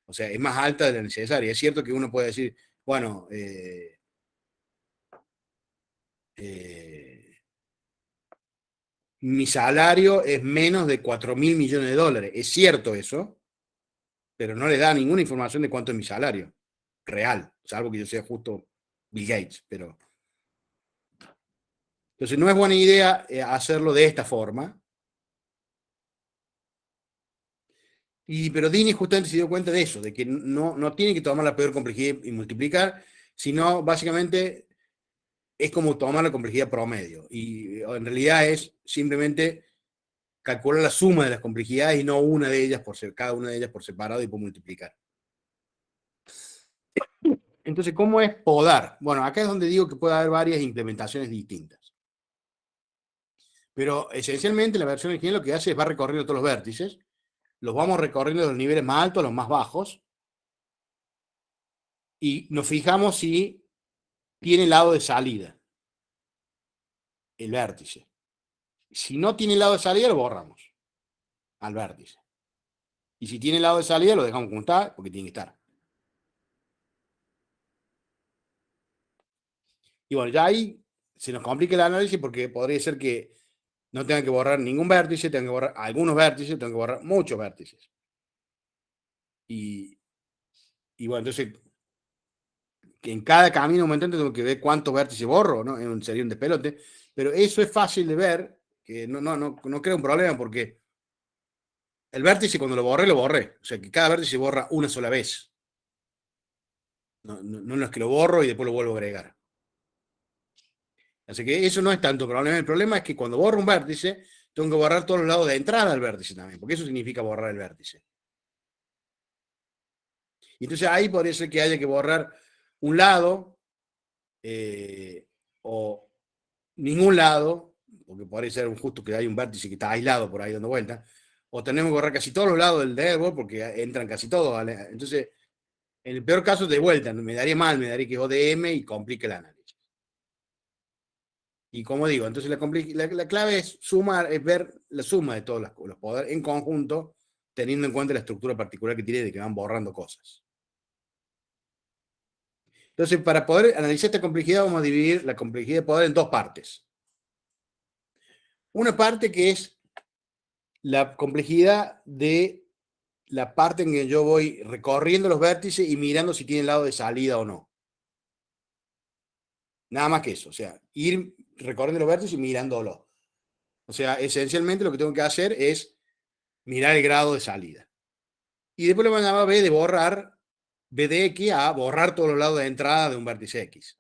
O sea, es más alta de la necesaria. Es cierto que uno puede decir, bueno, mi salario es menos de 4.000 millones de dólares. Es cierto eso, pero no le da ninguna información de cuánto es mi salario real, salvo que yo sea justo Bill Gates. Pero entonces no es buena idea hacerlo de esta forma. Pero Dini justamente se dio cuenta de eso, de que no tiene que tomar la peor complejidad y multiplicar, sino básicamente es como tomar la complejidad promedio. Y en realidad es simplemente calcular la suma de las complejidades y no una de ellas cada una de ellas por separado y por multiplicar. Entonces, ¿cómo es podar? Bueno, acá es donde digo que puede haber varias implementaciones distintas. Pero esencialmente la versión original lo que hace es va recorriendo todos los vértices, los vamos recorriendo de los niveles más altos a los más bajos, y nos fijamos si tiene lado de salida el vértice. Si no tiene lado de salida, lo borramos al vértice. Y si tiene lado de salida, lo dejamos como está, porque tiene que estar. Y bueno, ya ahí se nos complica el análisis porque podría ser que no tengan que borrar ningún vértice, tengan que borrar algunos vértices, tengan que borrar muchos vértices. Y bueno, entonces, que en cada camino aumentante tengo que ver cuántos vértices borro, ¿no? Sería un despelote. Pero eso es fácil de ver, que no crea un problema porque el vértice cuando lo borré, lo borré. O sea, que cada vértice se borra una sola vez. No es que lo borro y después lo vuelvo a agregar. Así que eso no es tanto problema. El problema es que cuando borro un vértice, tengo que borrar todos los lados de entrada al vértice también, porque eso significa borrar el vértice. Y entonces ahí podría ser que haya que borrar un lado o ningún lado, porque podría ser justo que hay un vértice que está aislado por ahí dando vuelta, o tenemos que borrar casi todos los lados del dedo porque entran casi todos. ¿Vale? Entonces, en el peor caso, de vuelta, me daría mal, me daría que ODM y complique el análisis. Y como digo, entonces la clave es sumar, es ver la suma de todos los poderes en conjunto, teniendo en cuenta la estructura particular que tiene de que van borrando cosas. Entonces, para poder analizar esta complejidad, vamos a dividir la complejidad de poder en dos partes. Una parte que es la complejidad de la parte en que yo voy recorriendo los vértices y mirando si tienen lado de salida o no. Nada más que eso, o sea, ir recorriendo los vértices y mirándolos. O sea, esencialmente lo que tengo que hacer es mirar el grado de salida. Y después le mandaba B de borrar, B de X a borrar todos los lados de entrada de un vértice X.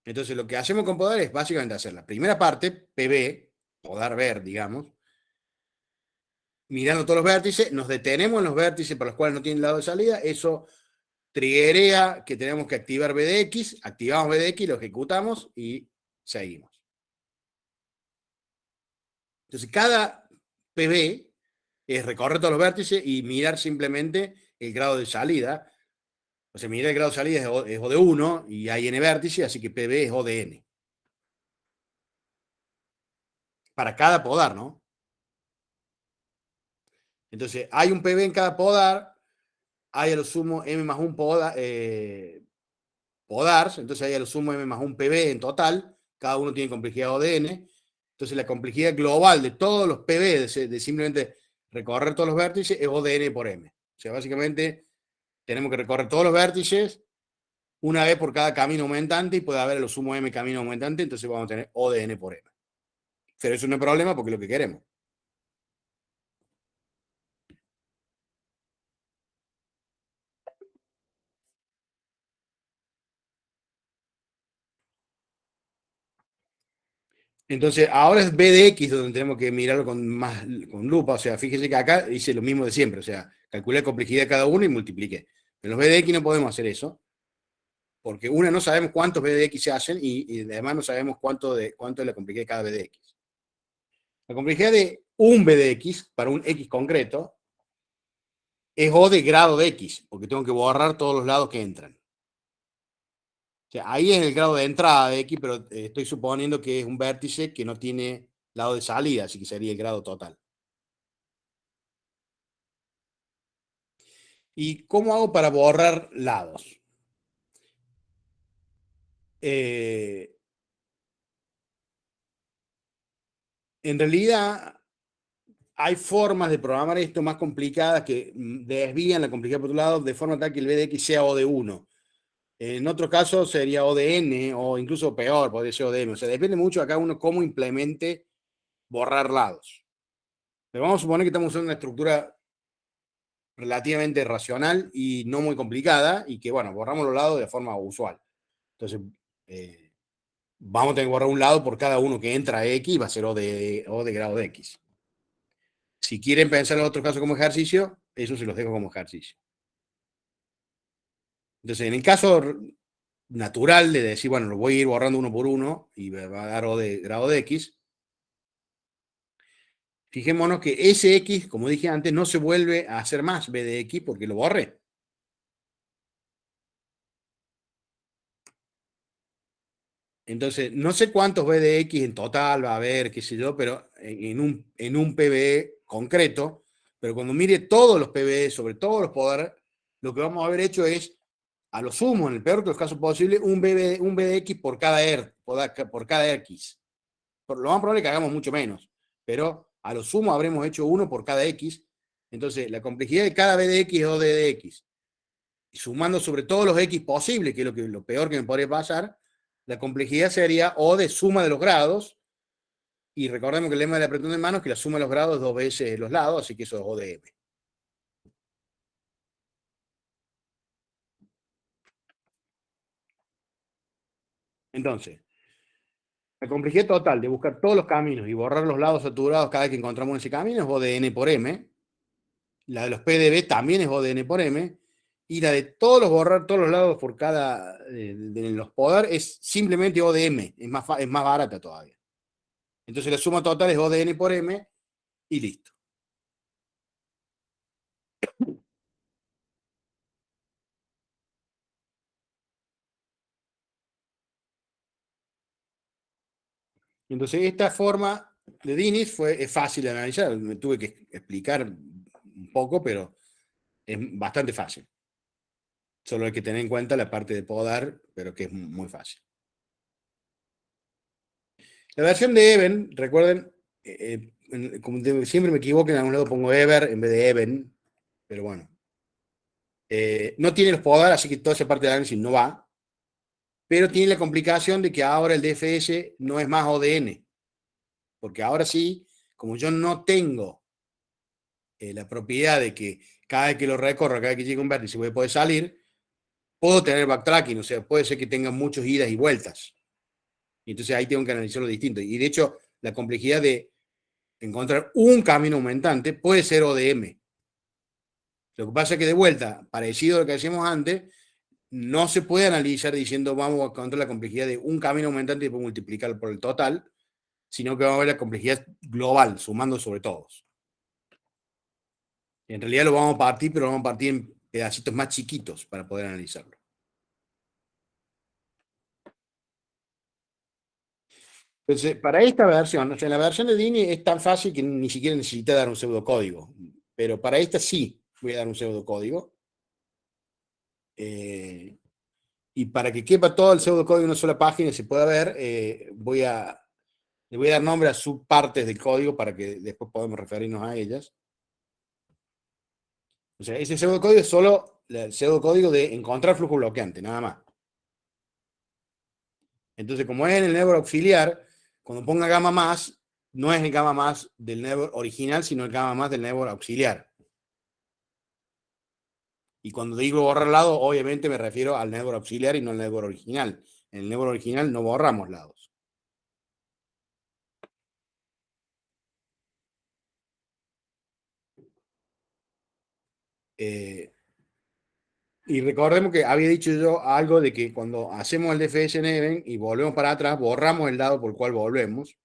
Entonces lo que hacemos con podar es básicamente hacer la primera parte, PB, podar ver, digamos, mirando todos los vértices, nos detenemos en los vértices para los cuales no tienen lado de salida, eso triggerea que tenemos que activar B de X, activamos B de X, lo ejecutamos y seguimos. Entonces, cada PB es recorrer todos los vértices y mirar simplemente el grado de salida. O sea, mirar el grado de salida es O de 1 y hay n vértices, así que PB es O de n. Para cada podar, ¿no? Entonces, hay un PB en cada podar, hay a lo sumo m más 1 podars, entonces hay a lo sumo m más 1 PB en total, cada uno tiene complejidad O de n. Entonces, la complejidad global de todos los PB, de simplemente recorrer todos los vértices, es O de n por m. O sea, básicamente tenemos que recorrer todos los vértices una vez por cada camino aumentante y puede haber a lo sumo m camino aumentante, entonces vamos a tener O de n por m. Pero eso no es problema porque es lo que queremos. Entonces, ahora es B de X donde tenemos que mirarlo con lupa. O sea, fíjese que acá hice lo mismo de siempre. O sea, calculé la complejidad de cada uno y multipliqué. En los B de X no podemos hacer eso, porque una, no sabemos cuántos B de X se hacen y además no sabemos cuánto es la complejidad de cada B de X. La complejidad de un B de X para un X concreto es O de grado de X, porque tengo que borrar todos los lados que entran. O sea, ahí es el grado de entrada de X, pero estoy suponiendo que es un vértice que no tiene lado de salida, así que sería el grado total. ¿Y cómo hago para borrar lados? En realidad, hay formas de programar esto más complicadas que desvían la complejidad por otro lado de forma tal que el B de X sea O de 1. En otro caso sería O de N o incluso peor, podría ser O de M. O sea, depende mucho de cada uno cómo implemente borrar lados. Pero vamos a suponer que estamos usando una estructura relativamente racional y no muy complicada y que, bueno, borramos los lados de forma usual. Entonces, vamos a tener que borrar un lado por cada uno que entra a X, va a ser O de grado de X. Si quieren pensar en otro caso como ejercicio, eso se los dejo como ejercicio. Entonces, en el caso natural de decir, bueno, lo voy a ir borrando uno por uno y me va a dar O de grado de X, fijémonos que ese X, como dije antes, no se vuelve a hacer más B de X porque lo borré. Entonces, no sé cuántos B de X en total va a haber, qué sé yo, pero en un PBE concreto, pero cuando mire todos los PBE sobre todos los poderes, lo que vamos a haber hecho es, a lo sumo, en el peor de los casos posibles, un B de X por cada X. Por lo más probable es que hagamos mucho menos, pero a lo sumo habremos hecho uno por cada X. Entonces, la complejidad de cada B de X es O de X. Y sumando sobre todos los X posibles, que es lo peor que me podría pasar, la complejidad sería O de suma de los grados, y recordemos que el lema del apretón de mano es que la suma de los grados es 2 veces los lados, así que eso es O de M. Entonces, la complejidad total de buscar todos los caminos y borrar los lados saturados cada vez que encontramos ese camino es O de N por M. La de los PDB también es O de N por M. Y la de borrar todos los lados por cada de los poder es simplemente O de M. Es más barata todavía. Entonces la suma total es O de N por M y listo. Entonces, esta forma de Diniz es fácil de analizar. Me tuve que explicar un poco, pero es bastante fácil. Solo hay que tener en cuenta la parte de podar, pero que es muy fácil. La versión de Even, recuerden, como siempre me equivoco, en algún lado pongo Ever en vez de Even, pero bueno. No tiene los podar, así que toda esa parte de análisis no va, pero tiene la complicación de que ahora el DFS no es más ODN, porque ahora sí, como yo no tengo la propiedad de que cada vez que lo recorro, cada vez que llegue un vértice voy a poder salir, puedo tener backtracking, o sea, puede ser que tenga muchas idas y vueltas. Y entonces ahí tengo que analizarlo distinto. Y de hecho, la complejidad de encontrar un camino aumentante puede ser ODM. Lo que pasa es que de vuelta, parecido a lo que hacíamos antes, no se puede analizar diciendo vamos a encontrar la complejidad de un camino aumentante y después multiplicarlo por el total, sino que vamos a ver la complejidad global, sumando sobre todos. En realidad lo vamos a partir, pero lo vamos a partir en pedacitos más chiquitos para poder analizarlo. Entonces, para esta versión, o sea, la versión de Dini es tan fácil que ni siquiera necesita dar un pseudocódigo, pero para esta sí voy a dar un pseudocódigo. Y para que quepa todo el pseudocódigo en una sola página y se pueda ver, le voy a dar nombre a subpartes del código para que después podamos referirnos a ellas. O sea, ese pseudocódigo es solo el pseudocódigo de encontrar flujo bloqueante, nada más. Entonces, como es en el network auxiliar, cuando ponga gamma más, no es el gamma más del network original, sino el gamma más del network auxiliar. Y cuando digo borrar lado, obviamente me refiero al network auxiliar y no al network original. En el network original no borramos lados. Y recordemos que había dicho yo algo de que cuando hacemos el DFS en Even y volvemos para atrás, borramos el lado por el cual volvemos,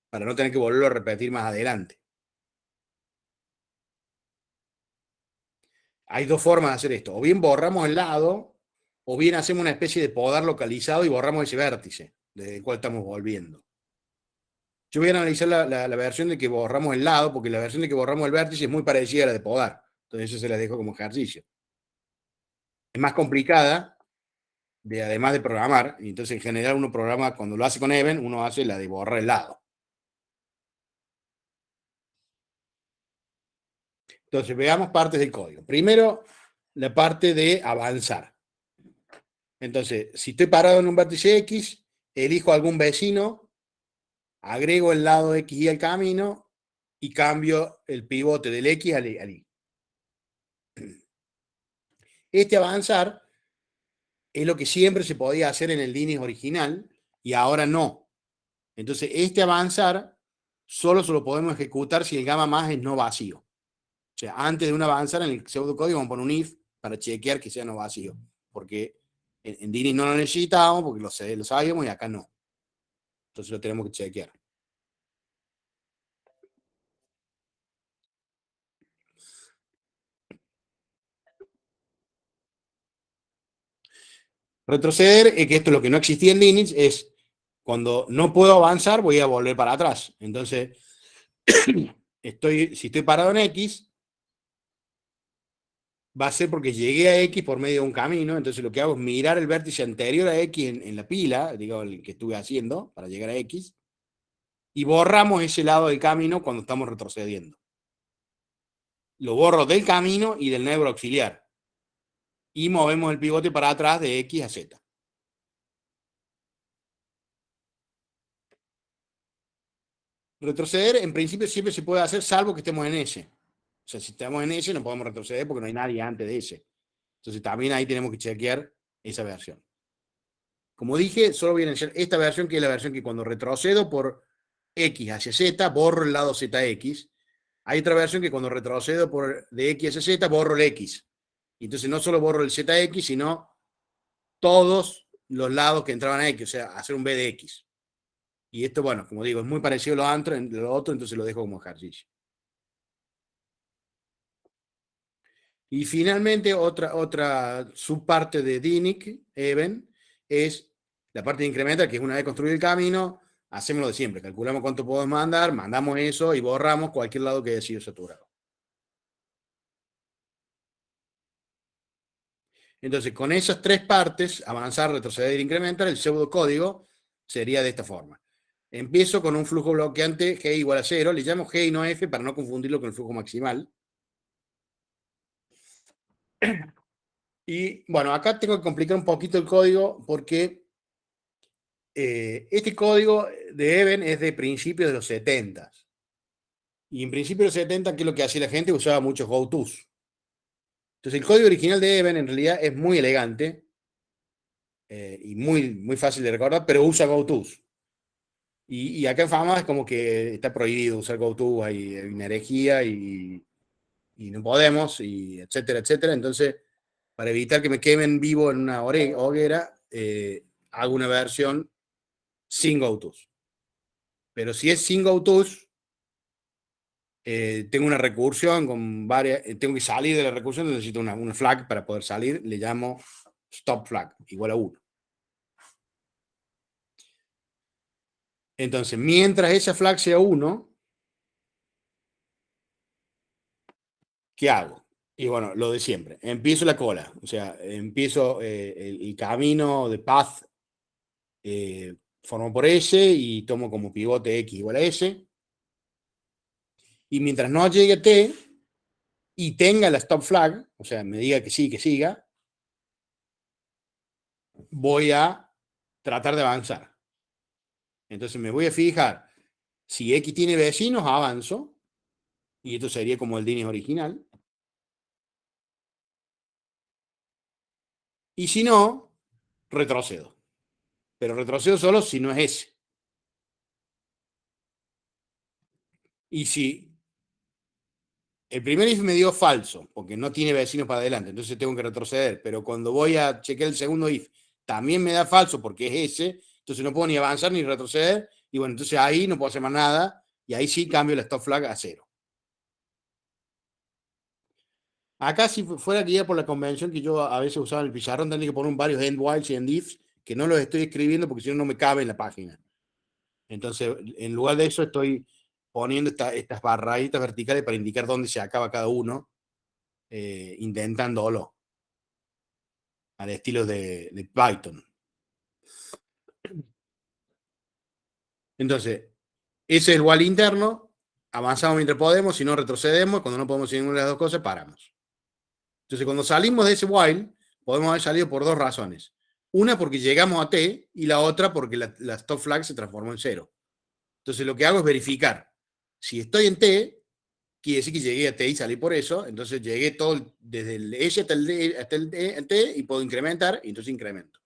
para no tener que volverlo a repetir más adelante. Hay dos formas de hacer esto. O bien borramos el lado, o bien hacemos una especie de podar localizado y borramos ese vértice del cual estamos volviendo. Yo voy a analizar la versión de que borramos el lado, porque la versión de que borramos el vértice es muy parecida a la de podar. Entonces eso se la dejo como ejercicio. Es más complicada, además de programar, y entonces en general uno programa, cuando lo hace con Even, uno hace la de borrar el lado. Entonces veamos partes del código. Primero, la parte de avanzar. Entonces, si estoy parado en un vértice X, elijo algún vecino, agrego el lado X y al camino y cambio el pivote del X al Y. Este avanzar es lo que siempre se podía hacer en el DNIS original y ahora no. Entonces, este avanzar solo se lo podemos ejecutar si el gamma más es no vacío. O sea, antes de un avanzar en el pseudocódigo vamos a poner un if para chequear que sea no vacío. Porque en DNIS no lo necesitábamos porque lo sabíamos y acá no. Entonces lo tenemos que chequear. Retroceder, que esto es lo que no existía en Linux, es cuando no puedo avanzar, voy a volver para atrás. Entonces, si estoy parado en X, va a ser porque llegué a X por medio de un camino. Entonces, lo que hago es mirar el vértice anterior a X en la pila, digo, el que estuve haciendo para llegar a X, y borramos ese lado del camino cuando estamos retrocediendo. Lo borro del camino y del nebro auxiliar. Y movemos el pivote para atrás de X a Z. Retroceder, en principio, siempre se puede hacer, salvo que estemos en S. O sea, si estamos en S, no podemos retroceder porque no hay nadie antes de S. Entonces, también ahí tenemos que chequear esa versión. Como dije, solo voy a iniciar esta versión, que es la versión que cuando retrocedo por X hacia Z, borro el lado ZX. Hay otra versión que cuando retrocedo de X hacia Z, borro el X. Y entonces no solo borro el ZX, sino todos los lados que entraban a X, o sea, hacer un B de X. Y esto, bueno, como digo, es muy parecido a lo otro, entonces lo dejo como ejercicio. Y finalmente, otra subparte de DINIC, Even, es la parte de incremental, que es una vez construido el camino, hacemos lo de siempre, calculamos cuánto podemos mandar, mandamos eso y borramos cualquier lado que haya sido saturado. Entonces, con esas tres partes, avanzar, retroceder, incrementar, el pseudocódigo sería de esta forma. Empiezo con un flujo bloqueante G igual a 0, le llamo G y no F para no confundirlo con el flujo maximal. Y bueno, acá tengo que complicar un poquito el código porque este código de Even es de principios de los 70. Y en principio de los 70, ¿qué es lo que hacía la gente? Usaba muchos GoTos. Entonces el código original de Even en realidad es muy elegante y muy fácil de recordar, pero usa GoTos. Y acá en Fama es como que está prohibido usar GoTo, hay una herejía y no podemos, y etcétera, etcétera. Entonces, para evitar que me quemen vivo en una hoguera, hago una versión sin GoTos. Pero si es sin goToUs, tengo una recursión con varias, tengo que salir de la recursión, necesito una flag para poder salir, le llamo stop flag, igual a 1. Entonces, mientras esa flag sea 1, ¿qué hago? Y bueno, lo de siempre, empiezo la cola, o sea, empiezo el camino de path, formo por S y tomo como pivote X igual a S. Y mientras no llegue a T y tenga la stop flag, o sea, me diga que sí, que siga, voy a tratar de avanzar. Entonces me voy a fijar, si X tiene vecinos, avanzo, y esto sería como el DNS original. Y si no, retrocedo. Pero retrocedo solo si no es ese. Y si el primer if me dio falso, porque no tiene vecinos para adelante, entonces tengo que retroceder. Pero cuando voy a chequear el segundo if, también me da falso porque es ese, entonces no puedo ni avanzar ni retroceder. Y bueno, entonces ahí no puedo hacer más nada. Y ahí sí cambio la stop flag a 0. Acá, si fuera guía por la convención que yo a veces usaba en el pizarrón, tendría que poner varios end whiles y end ifs, que no los estoy escribiendo porque si no, no me cabe en la página. Entonces, en lugar de eso, estoy poniendo estas barraditas verticales para indicar dónde se acaba cada uno, intentándolo al estilo de Python. Entonces, ese es el while interno, avanzamos mientras podemos, si no retrocedemos, cuando no podemos hacer ninguna de las dos cosas, paramos. Entonces, cuando salimos de ese while, podemos haber salido por dos razones. Una porque llegamos a T y la otra porque la stop flag se transformó en 0. Entonces, lo que hago es verificar. Si estoy en T, quiere decir que llegué a T y salí por eso. Entonces, llegué todo desde el S hasta el, D, hasta el T y puedo incrementar, y entonces incremento.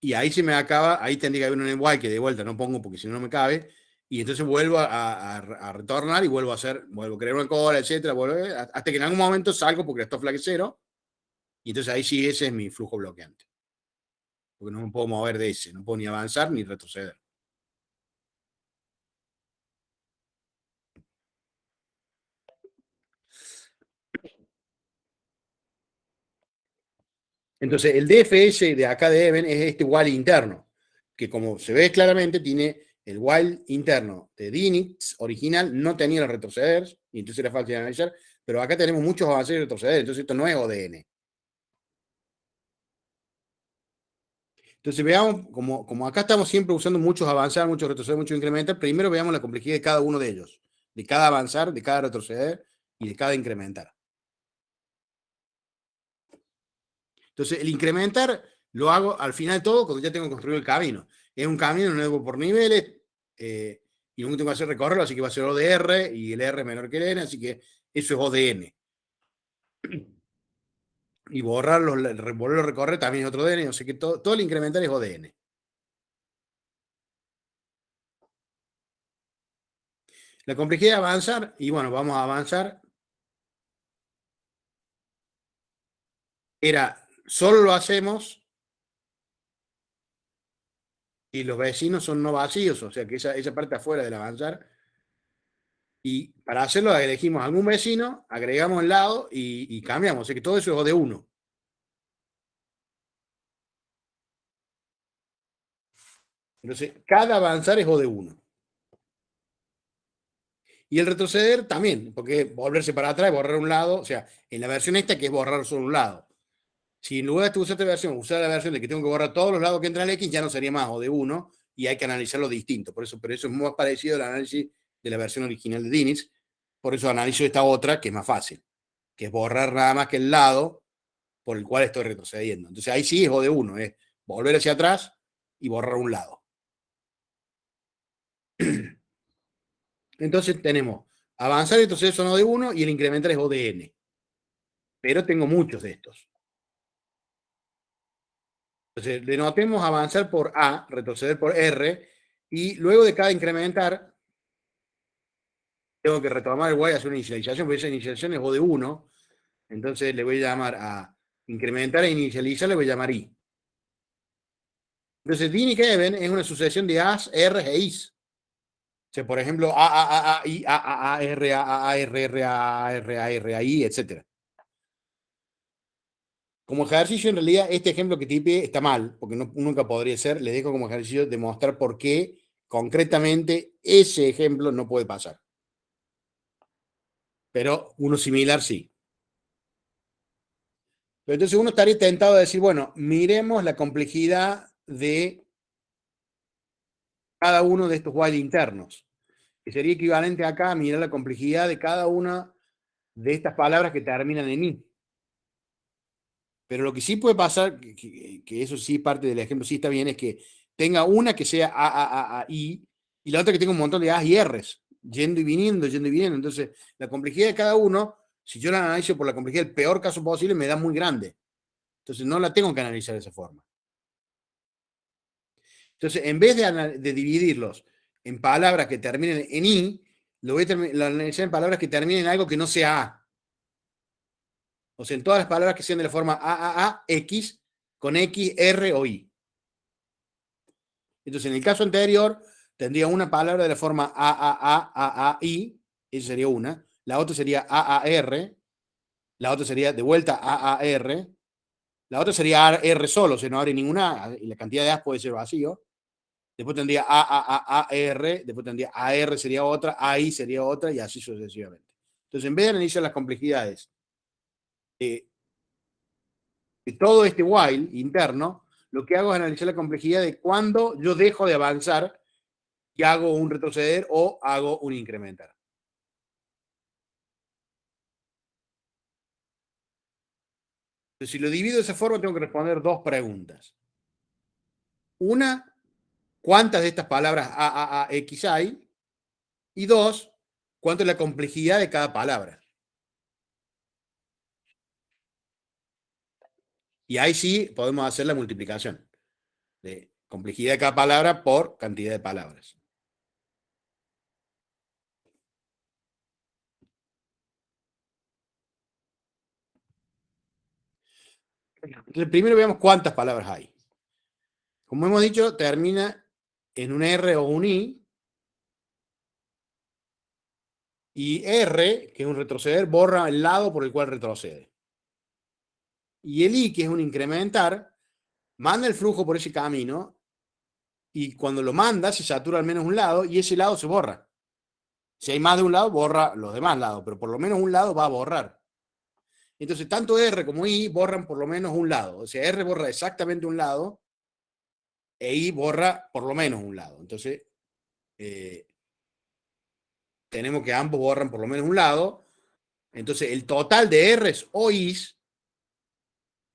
Y ahí se me acaba, ahí tendría que haber un while que de vuelta no pongo porque si no, no me cabe. Y entonces vuelvo a retornar y vuelvo a crear una cola, etcétera, hasta que en algún momento salgo porque la stop flag es 0. Y entonces ahí sí ese es mi flujo bloqueante. Porque no me puedo mover de ese, no puedo ni avanzar ni retroceder. Entonces el DFS de acá de Even es este while interno, que como se ve claramente tiene el while interno de DNIX original, no tenía los retroceder, y entonces era fácil de analizar, pero acá tenemos muchos avances y retroceder, entonces esto no es ODN. Entonces veamos, como acá estamos siempre usando muchos avanzar, muchos retroceder, muchos incrementar, primero veamos la complejidad de cada uno de ellos, de cada avanzar, de cada retroceder y de cada incrementar. Entonces el incrementar lo hago al final de todo cuando ya tengo construido el camino. Es un camino nuevo por niveles, y lo único que tengo que hacer es recorrerlo, así que va a ser ODR y el R menor que el N, así que eso es ODN. Y volverlo a recorrer también es otro DN, o sea que todo el incrementar es ODN. La complejidad de avanzar, y bueno, vamos a avanzar, era solo lo hacemos y los vecinos son no vacíos, o sea que esa parte afuera del avanzar. Y para hacerlo elegimos algún vecino, agregamos el lado y cambiamos, o sea que todo eso es O de 1. Entonces, cada avanzar es O de 1. Y el retroceder también, porque volverse para atrás, borrar un lado, o sea, en la versión esta que es borrar solo un lado. Si en lugar de usar esta versión, usar la versión de que tengo que borrar todos los lados que entran al X, ya no sería más O de 1 y hay que analizarlo distinto. Por eso, pero eso es más parecido al análisis de la versión original de DNITS. Por eso analizo esta otra, que es más fácil, que es borrar nada más que el lado por el cual estoy retrocediendo. Entonces ahí sí es O de 1, es volver hacia atrás y borrar un lado. Entonces tenemos avanzar y retroceder son O de 1 y el incrementar es O de N. Pero tengo muchos de estos. Entonces, denotemos avanzar por A, retroceder por R, y luego de cada incrementar, tengo que retomar el while y hacer una inicialización, porque esa inicialización es O de 1. Entonces le voy a llamar a incrementar e inicializar, le voy a llamar I. Entonces, din y even es una sucesión de as, r e is. O sea, por ejemplo, a, I, a, R, a, R, R, a, R, a, R, a, I, etc. Como ejercicio, en realidad, este ejemplo que tipe está mal, porque no, nunca podría ser. Le dejo como ejercicio demostrar por qué concretamente ese ejemplo no puede pasar. Pero uno similar sí. Pero entonces uno estaría tentado de decir, bueno, miremos la complejidad de cada uno de estos while internos, que sería equivalente acá a mirar la complejidad de cada una de estas palabras que terminan en i. Pero lo que sí puede pasar, que eso sí parte del ejemplo, sí está bien, es que tenga una que sea a, I, y la otra que tenga un montón de A's y R's, yendo y viniendo, yendo y viniendo. Entonces, la complejidad de cada uno, si yo la analizo por la complejidad del peor caso posible, me da muy grande. Entonces, no la tengo que analizar de esa forma. Entonces, en vez de dividirlos en palabras que terminen en I, lo voy a analizar en palabras que terminen en algo que no sea A. O sea, en todas las palabras que sean de la forma X, con X, R o I. Entonces, en el caso anterior, tendría una palabra de la forma I, esa sería una. La otra sería R. La otra sería de vuelta R. La otra sería R solo, o sea, no abre ninguna A, y la cantidad de A's puede ser vacío. Después tendría R, después tendría AR sería otra, AI sería otra, y así sucesivamente. Entonces, en vez de analizar las complejidades de, de todo este while interno, lo que hago es analizar la complejidad de cuándo yo dejo de avanzar y hago un retroceder o hago un incrementar. Entonces, si lo divido de esa forma, tengo que responder dos preguntas. Una, ¿cuántas de estas palabras X hay? Y dos, ¿cuánto es la complejidad de cada palabra? Y ahí sí podemos hacer la multiplicación de complejidad de cada palabra por cantidad de palabras. Entonces, primero veamos cuántas palabras hay. Como hemos dicho, termina en un R o un I. Y R, que es un retroceder, borra el lado por el cual retrocede. Y el I, que es un incrementar, manda el flujo por ese camino y cuando lo manda se satura al menos un lado y ese lado se borra. Si hay más de un lado, borra los demás lados, pero por lo menos un lado va a borrar. Entonces, tanto R como I borran por lo menos un lado. O sea, R borra exactamente un lado e I borra por lo menos un lado. Entonces, tenemos que ambos borran por lo menos un lado. Entonces, el total de R's o I's,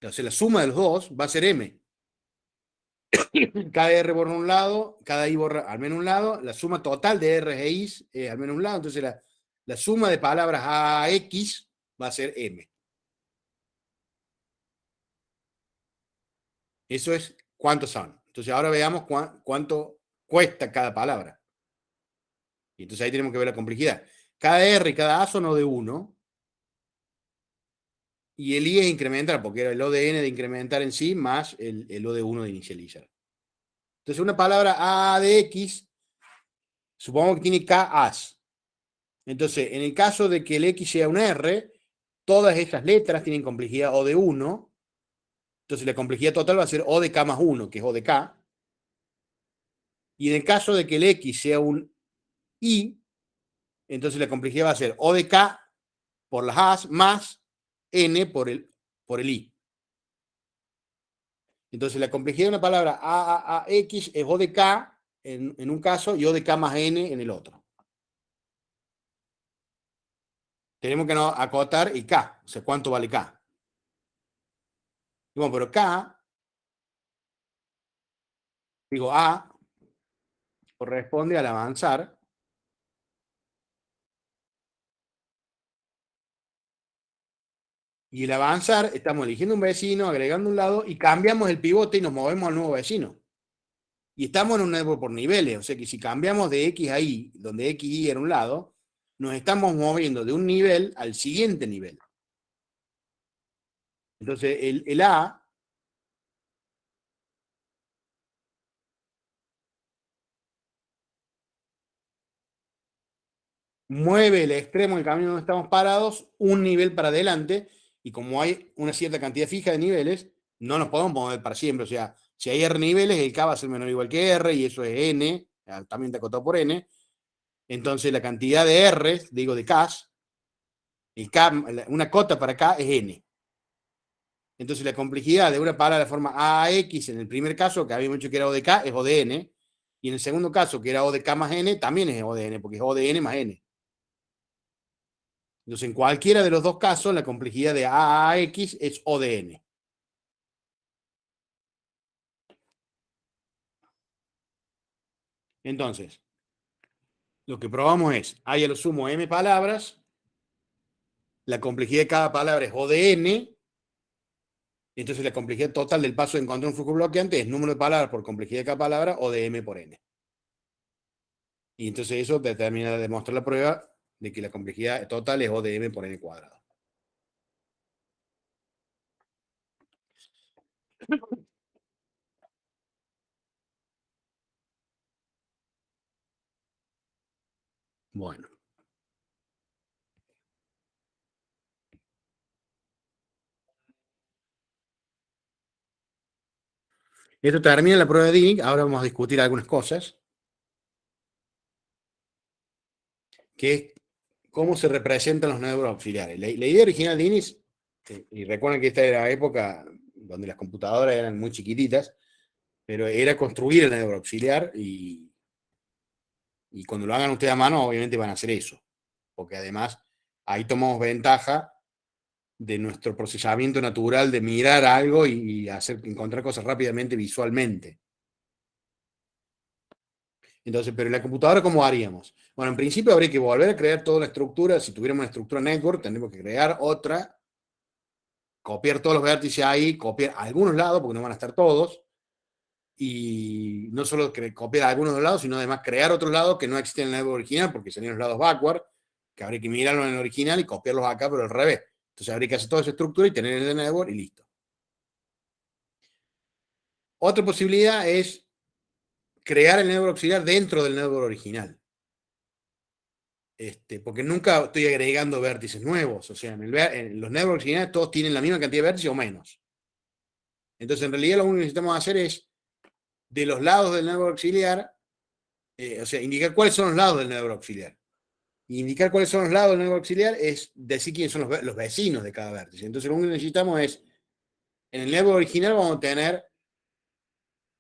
o sea, la suma de los dos, va a ser M. Cada R borra un lado, cada I borra al menos un lado, la suma total de R e Is al menos un lado, entonces la suma de palabras a X va a ser M. Eso es cuántos son. Entonces ahora veamos cuánto cuesta cada palabra. Y entonces ahí tenemos que ver la complejidad. Cada R y cada A son O de 1. Y el I es incrementar, porque era el O de N de incrementar en sí, más el O de 1 de inicializar. Entonces una palabra A de X, supongamos que tiene K A's. Entonces, en el caso de que el X sea un R, todas estas letras tienen complejidad O de 1. Entonces, la complejidad total va a ser O de K más 1, que es O de K. Y en el caso de que el X sea un I, entonces la complejidad va a ser O de K por las A más N por el I. Entonces, la complejidad de una palabra X es O de K en un caso y O de K más N en el otro. Tenemos que acotar el K, o sea, cuánto vale K. Bueno, pero K, digo A, corresponde al avanzar. Y el avanzar, estamos eligiendo un vecino, agregando un lado y cambiamos el pivote y nos movemos al nuevo vecino. Y estamos en un network por niveles, o sea que si cambiamos de X a Y, donde X y Y era un lado, nos estamos moviendo de un nivel al siguiente nivel. Entonces el A mueve el extremo del camino donde estamos parados un nivel para adelante, y como hay una cierta cantidad fija de niveles, no nos podemos mover para siempre. O sea, si hay R niveles, el K va a ser menor o igual que R, y eso es N, también está acotado por N. Entonces la cantidad de R, digo de Ks, el K, una cota para K es N. Entonces la complejidad de una palabra de forma AX en el primer caso, que habíamos dicho que era O de K, es O de N. Y en el segundo caso, que era O de K más N, también es O de N, porque es O de N más N. Entonces, en cualquiera de los dos casos, la complejidad de AX es O de N. Entonces, lo que probamos es, hay a lo sumo M palabras, la complejidad de cada palabra es O de N, entonces la complejidad total del paso de encontrar un flujo bloqueante es número de palabras por complejidad de cada palabra, O de M por N. Y entonces eso determina demostrar la prueba de que la complejidad total es O de M por N cuadrado. Bueno. Esto termina la prueba de Dirac. Ahora vamos a discutir algunas cosas, que es cómo se representan los nodos auxiliares. La idea original de Dirac, y recuerden que esta era la época donde las computadoras eran muy chiquititas, pero era construir el nodo auxiliar, y cuando lo hagan ustedes a mano, obviamente van a hacer eso, porque además ahí tomamos ventaja de nuestro procesamiento natural de mirar algo y encontrar cosas rápidamente visualmente. Entonces, pero en la computadora, ¿cómo haríamos? Bueno, en principio habría que volver a crear toda la estructura. Si tuviéramos una estructura network, tendríamos que crear otra, copiar todos los vértices ahí, copiar algunos lados, porque no van a estar todos, y no solo copiar algunos de los lados, sino además crear otros lados que no existen en el network original, porque serían los lados backward, que habría que mirarlos en el original y copiarlos acá, pero al revés. Entonces habría que hacer toda esa estructura y tener el network y listo. Otra posibilidad es crear el network auxiliar dentro del network original. Porque nunca estoy agregando vértices nuevos. O sea, en los networks originales todos tienen la misma cantidad de vértices o menos. Entonces, en realidad, lo único que necesitamos hacer es, de los lados del network auxiliar, o sea, indicar cuáles son los lados del network auxiliar. Y indicar cuáles son los lados del network auxiliar es decir quiénes son los vecinos de cada vértice. Entonces, lo único que necesitamos es, en el network original vamos a tener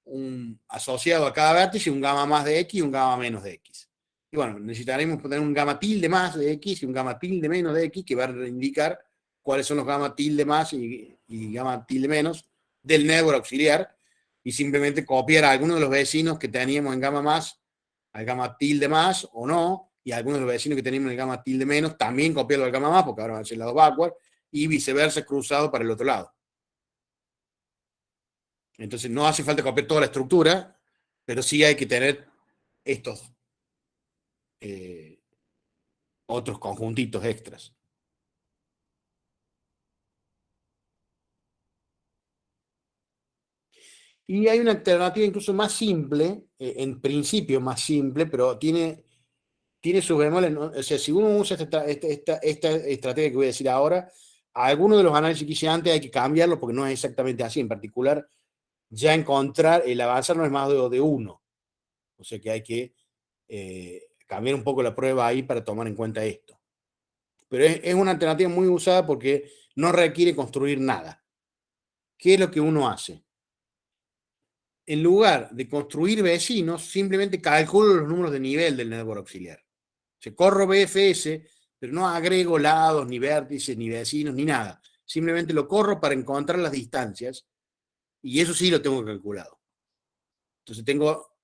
un asociado a cada vértice, un gamma más de X y un gamma menos de X. Y bueno, necesitaremos poner un gamma tilde más de X y un gamma tilde menos de X, que va a indicar cuáles son los gamma tilde más y gamma tilde menos del network auxiliar, y simplemente copiar a algunos de los vecinos que teníamos en gamma más al gamma tilde más o no, y a algunos de los vecinos que teníamos en el gamma tilde menos también copiarlo al gamma más, porque ahora van a ser el lado backward, y viceversa cruzado para el otro lado. Entonces no hace falta copiar toda la estructura, pero sí hay que tener estos otros conjuntitos extras. Y hay una alternativa incluso más simple, en principio más simple, pero tiene sus bemoles, ¿no? O sea, si uno usa esta estrategia que voy a decir ahora, algunos de los análisis que hice antes hay que cambiarlo porque no es exactamente así. En particular, ya encontrar el avanzar no es más de uno. O sea que hay que cambiar un poco la prueba ahí para tomar en cuenta esto. Pero es una alternativa muy usada porque no requiere construir nada. ¿Qué es lo que uno hace? En lugar de construir vecinos, simplemente calculo los números de nivel del network auxiliar. Se corro BFS, pero no agrego lados, ni vértices, ni vecinos, ni nada. Simplemente lo corro para encontrar las distancias, y eso sí lo tengo calculado. Entonces tengo,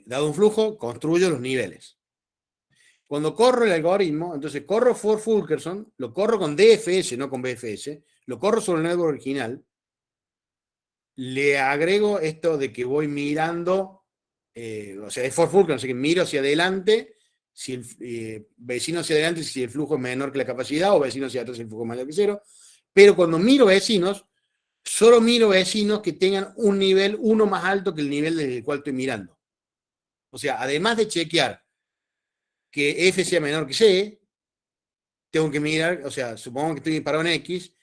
dado un flujo, construyo los niveles. Cuando corro el algoritmo, entonces corro for Fulkerson, lo corro con DFS, no con BFS, lo corro sobre el network original, le agrego esto de que voy mirando, o sea, es for Fulkerson, así que miro hacia adelante, si el vecino hacia adelante, si el flujo es menor que la capacidad, o vecino hacia atrás si el flujo es mayor que cero. Pero cuando miro vecinos, solo miro vecinos que tengan un nivel uno más alto que el nivel desde el cual estoy mirando. O sea, además de chequear que F sea menor que C, tengo que mirar, o sea, supongo que estoy parado en X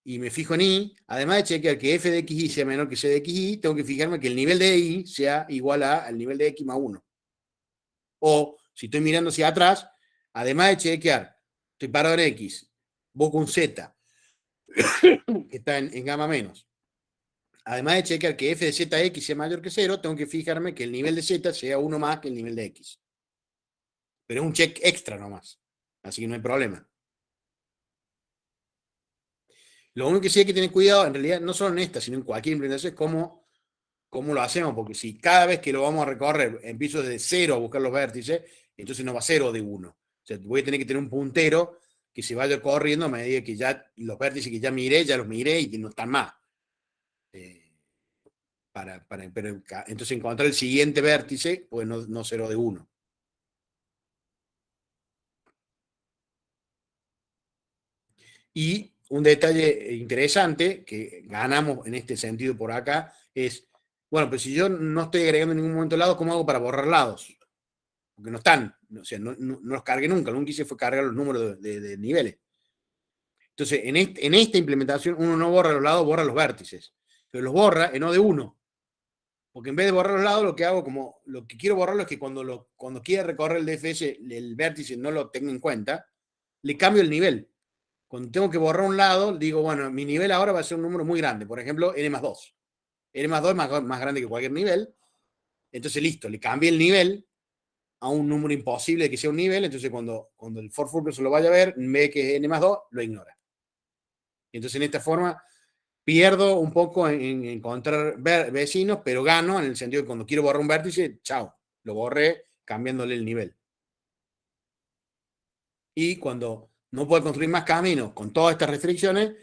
y me fijo en Y, además de chequear que F de XY sea menor que C de XY, tengo que fijarme que el nivel de Y sea igual al nivel de X más 1. O, si estoy mirando hacia atrás, además de chequear, estoy parado en X, busco un Z, que está en gamma menos. Además de chequear que F de ZX sea mayor que 0, tengo que fijarme que el nivel de Z sea 1 más que el nivel de X. Pero es un check extra nomás. Así que no hay problema. Lo único que sí hay que tener cuidado, en realidad, no solo en esta, sino en cualquier implementación, es cómo lo hacemos. Porque si cada vez que lo vamos a recorrer empiezo desde 0 a buscar los vértices, entonces no va a ser O de 1. O sea, voy a tener que tener un puntero que se vaya corriendo a medida que ya los vértices que ya los miré y no están más. Pero entonces encontrar el siguiente vértice, pues no ser O de 1. Y un detalle interesante que ganamos en este sentido por acá es, bueno, pero si yo no estoy agregando en ningún momento lados, ¿cómo hago para borrar lados? Porque no están, o sea, no los cargué nunca, lo único que hice fue cargar los números de niveles. Entonces, en esta implementación uno no borra los lados, borra los vértices, pero los borra en O de 1. Porque en vez de borrar los lados, lo que hago, como lo que quiero borrarlo es que cuando quiera recorrer el DFS, el vértice no lo tengo en cuenta, le cambio el nivel. Cuando tengo que borrar un lado, digo, bueno, mi nivel ahora va a ser un número muy grande. Por ejemplo, n más 2. N más 2 es más grande que cualquier nivel. Entonces, listo, le cambié el nivel a un número imposible de que sea un nivel. Entonces, cuando el for fulcrum se lo vaya a ver, ve que es n más 2, lo ignora. Entonces, en esta forma, pierdo un poco en encontrar vecinos, pero gano en el sentido de que cuando quiero borrar un vértice, chao, lo borré cambiándole el nivel. Y cuando no puedo construir más caminos con todas estas restricciones,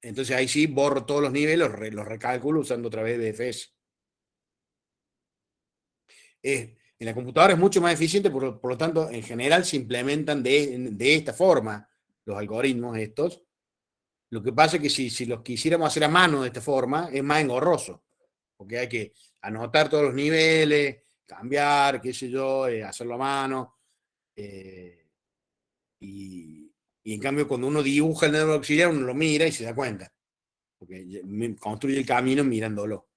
entonces ahí sí borro todos los niveles, los recálculo usando otra vez DFS. En la computadora es mucho más eficiente, por lo tanto, en general se implementan de esta forma los algoritmos estos. Lo que pasa es que si los quisiéramos hacer a mano de esta forma, es más engorroso, porque hay que anotar todos los niveles, cambiar, qué sé yo, hacerlo a mano. Y en cambio, cuando uno dibuja el nervio auxiliar, uno lo mira y se da cuenta, porque construye el camino mirándolo.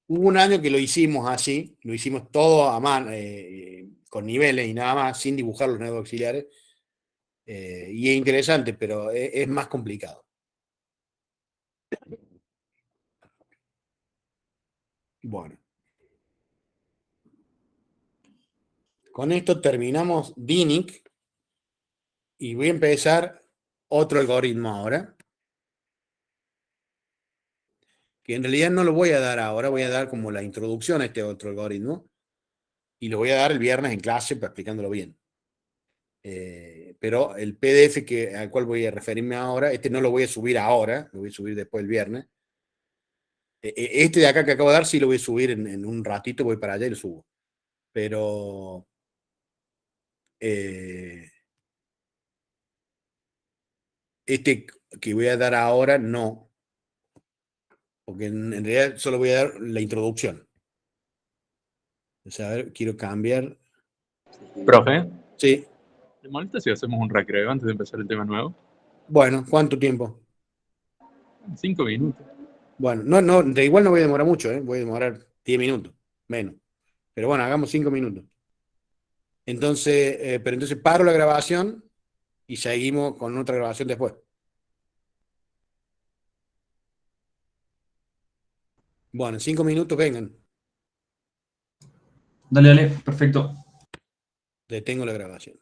Hubo un año que lo hicimos así, lo hicimos todo a mano, con niveles y nada más, sin dibujar los nervios auxiliares. Y es interesante, pero es más complicado. Bueno, con esto terminamos DINIC y voy a empezar otro algoritmo ahora, que en realidad no lo voy a dar ahora, voy a dar como la introducción a este otro algoritmo y lo voy a dar el viernes en clase para explicándolo bien. Pero el PDF al cual voy a referirme ahora, este no lo voy a subir ahora, lo voy a subir después el viernes. Este de acá que acabo de dar sí lo voy a subir en un ratito, voy para allá y lo subo. Pero este que voy a dar ahora no, porque en realidad solo voy a dar la introducción. A ver, quiero cambiar. Profe, Sí. ¿le molesta si hacemos un recreo antes de empezar el tema nuevo? Bueno, ¿cuánto tiempo? 5 minutos. Bueno, no, de igual no voy a demorar mucho, voy a demorar 10 minutos, menos. Pero bueno, hagamos 5 minutos. Entonces, pero entonces paro la grabación y seguimos con otra grabación después. Bueno, en 5 minutos vengan. Dale, dale, perfecto. Detengo la grabación.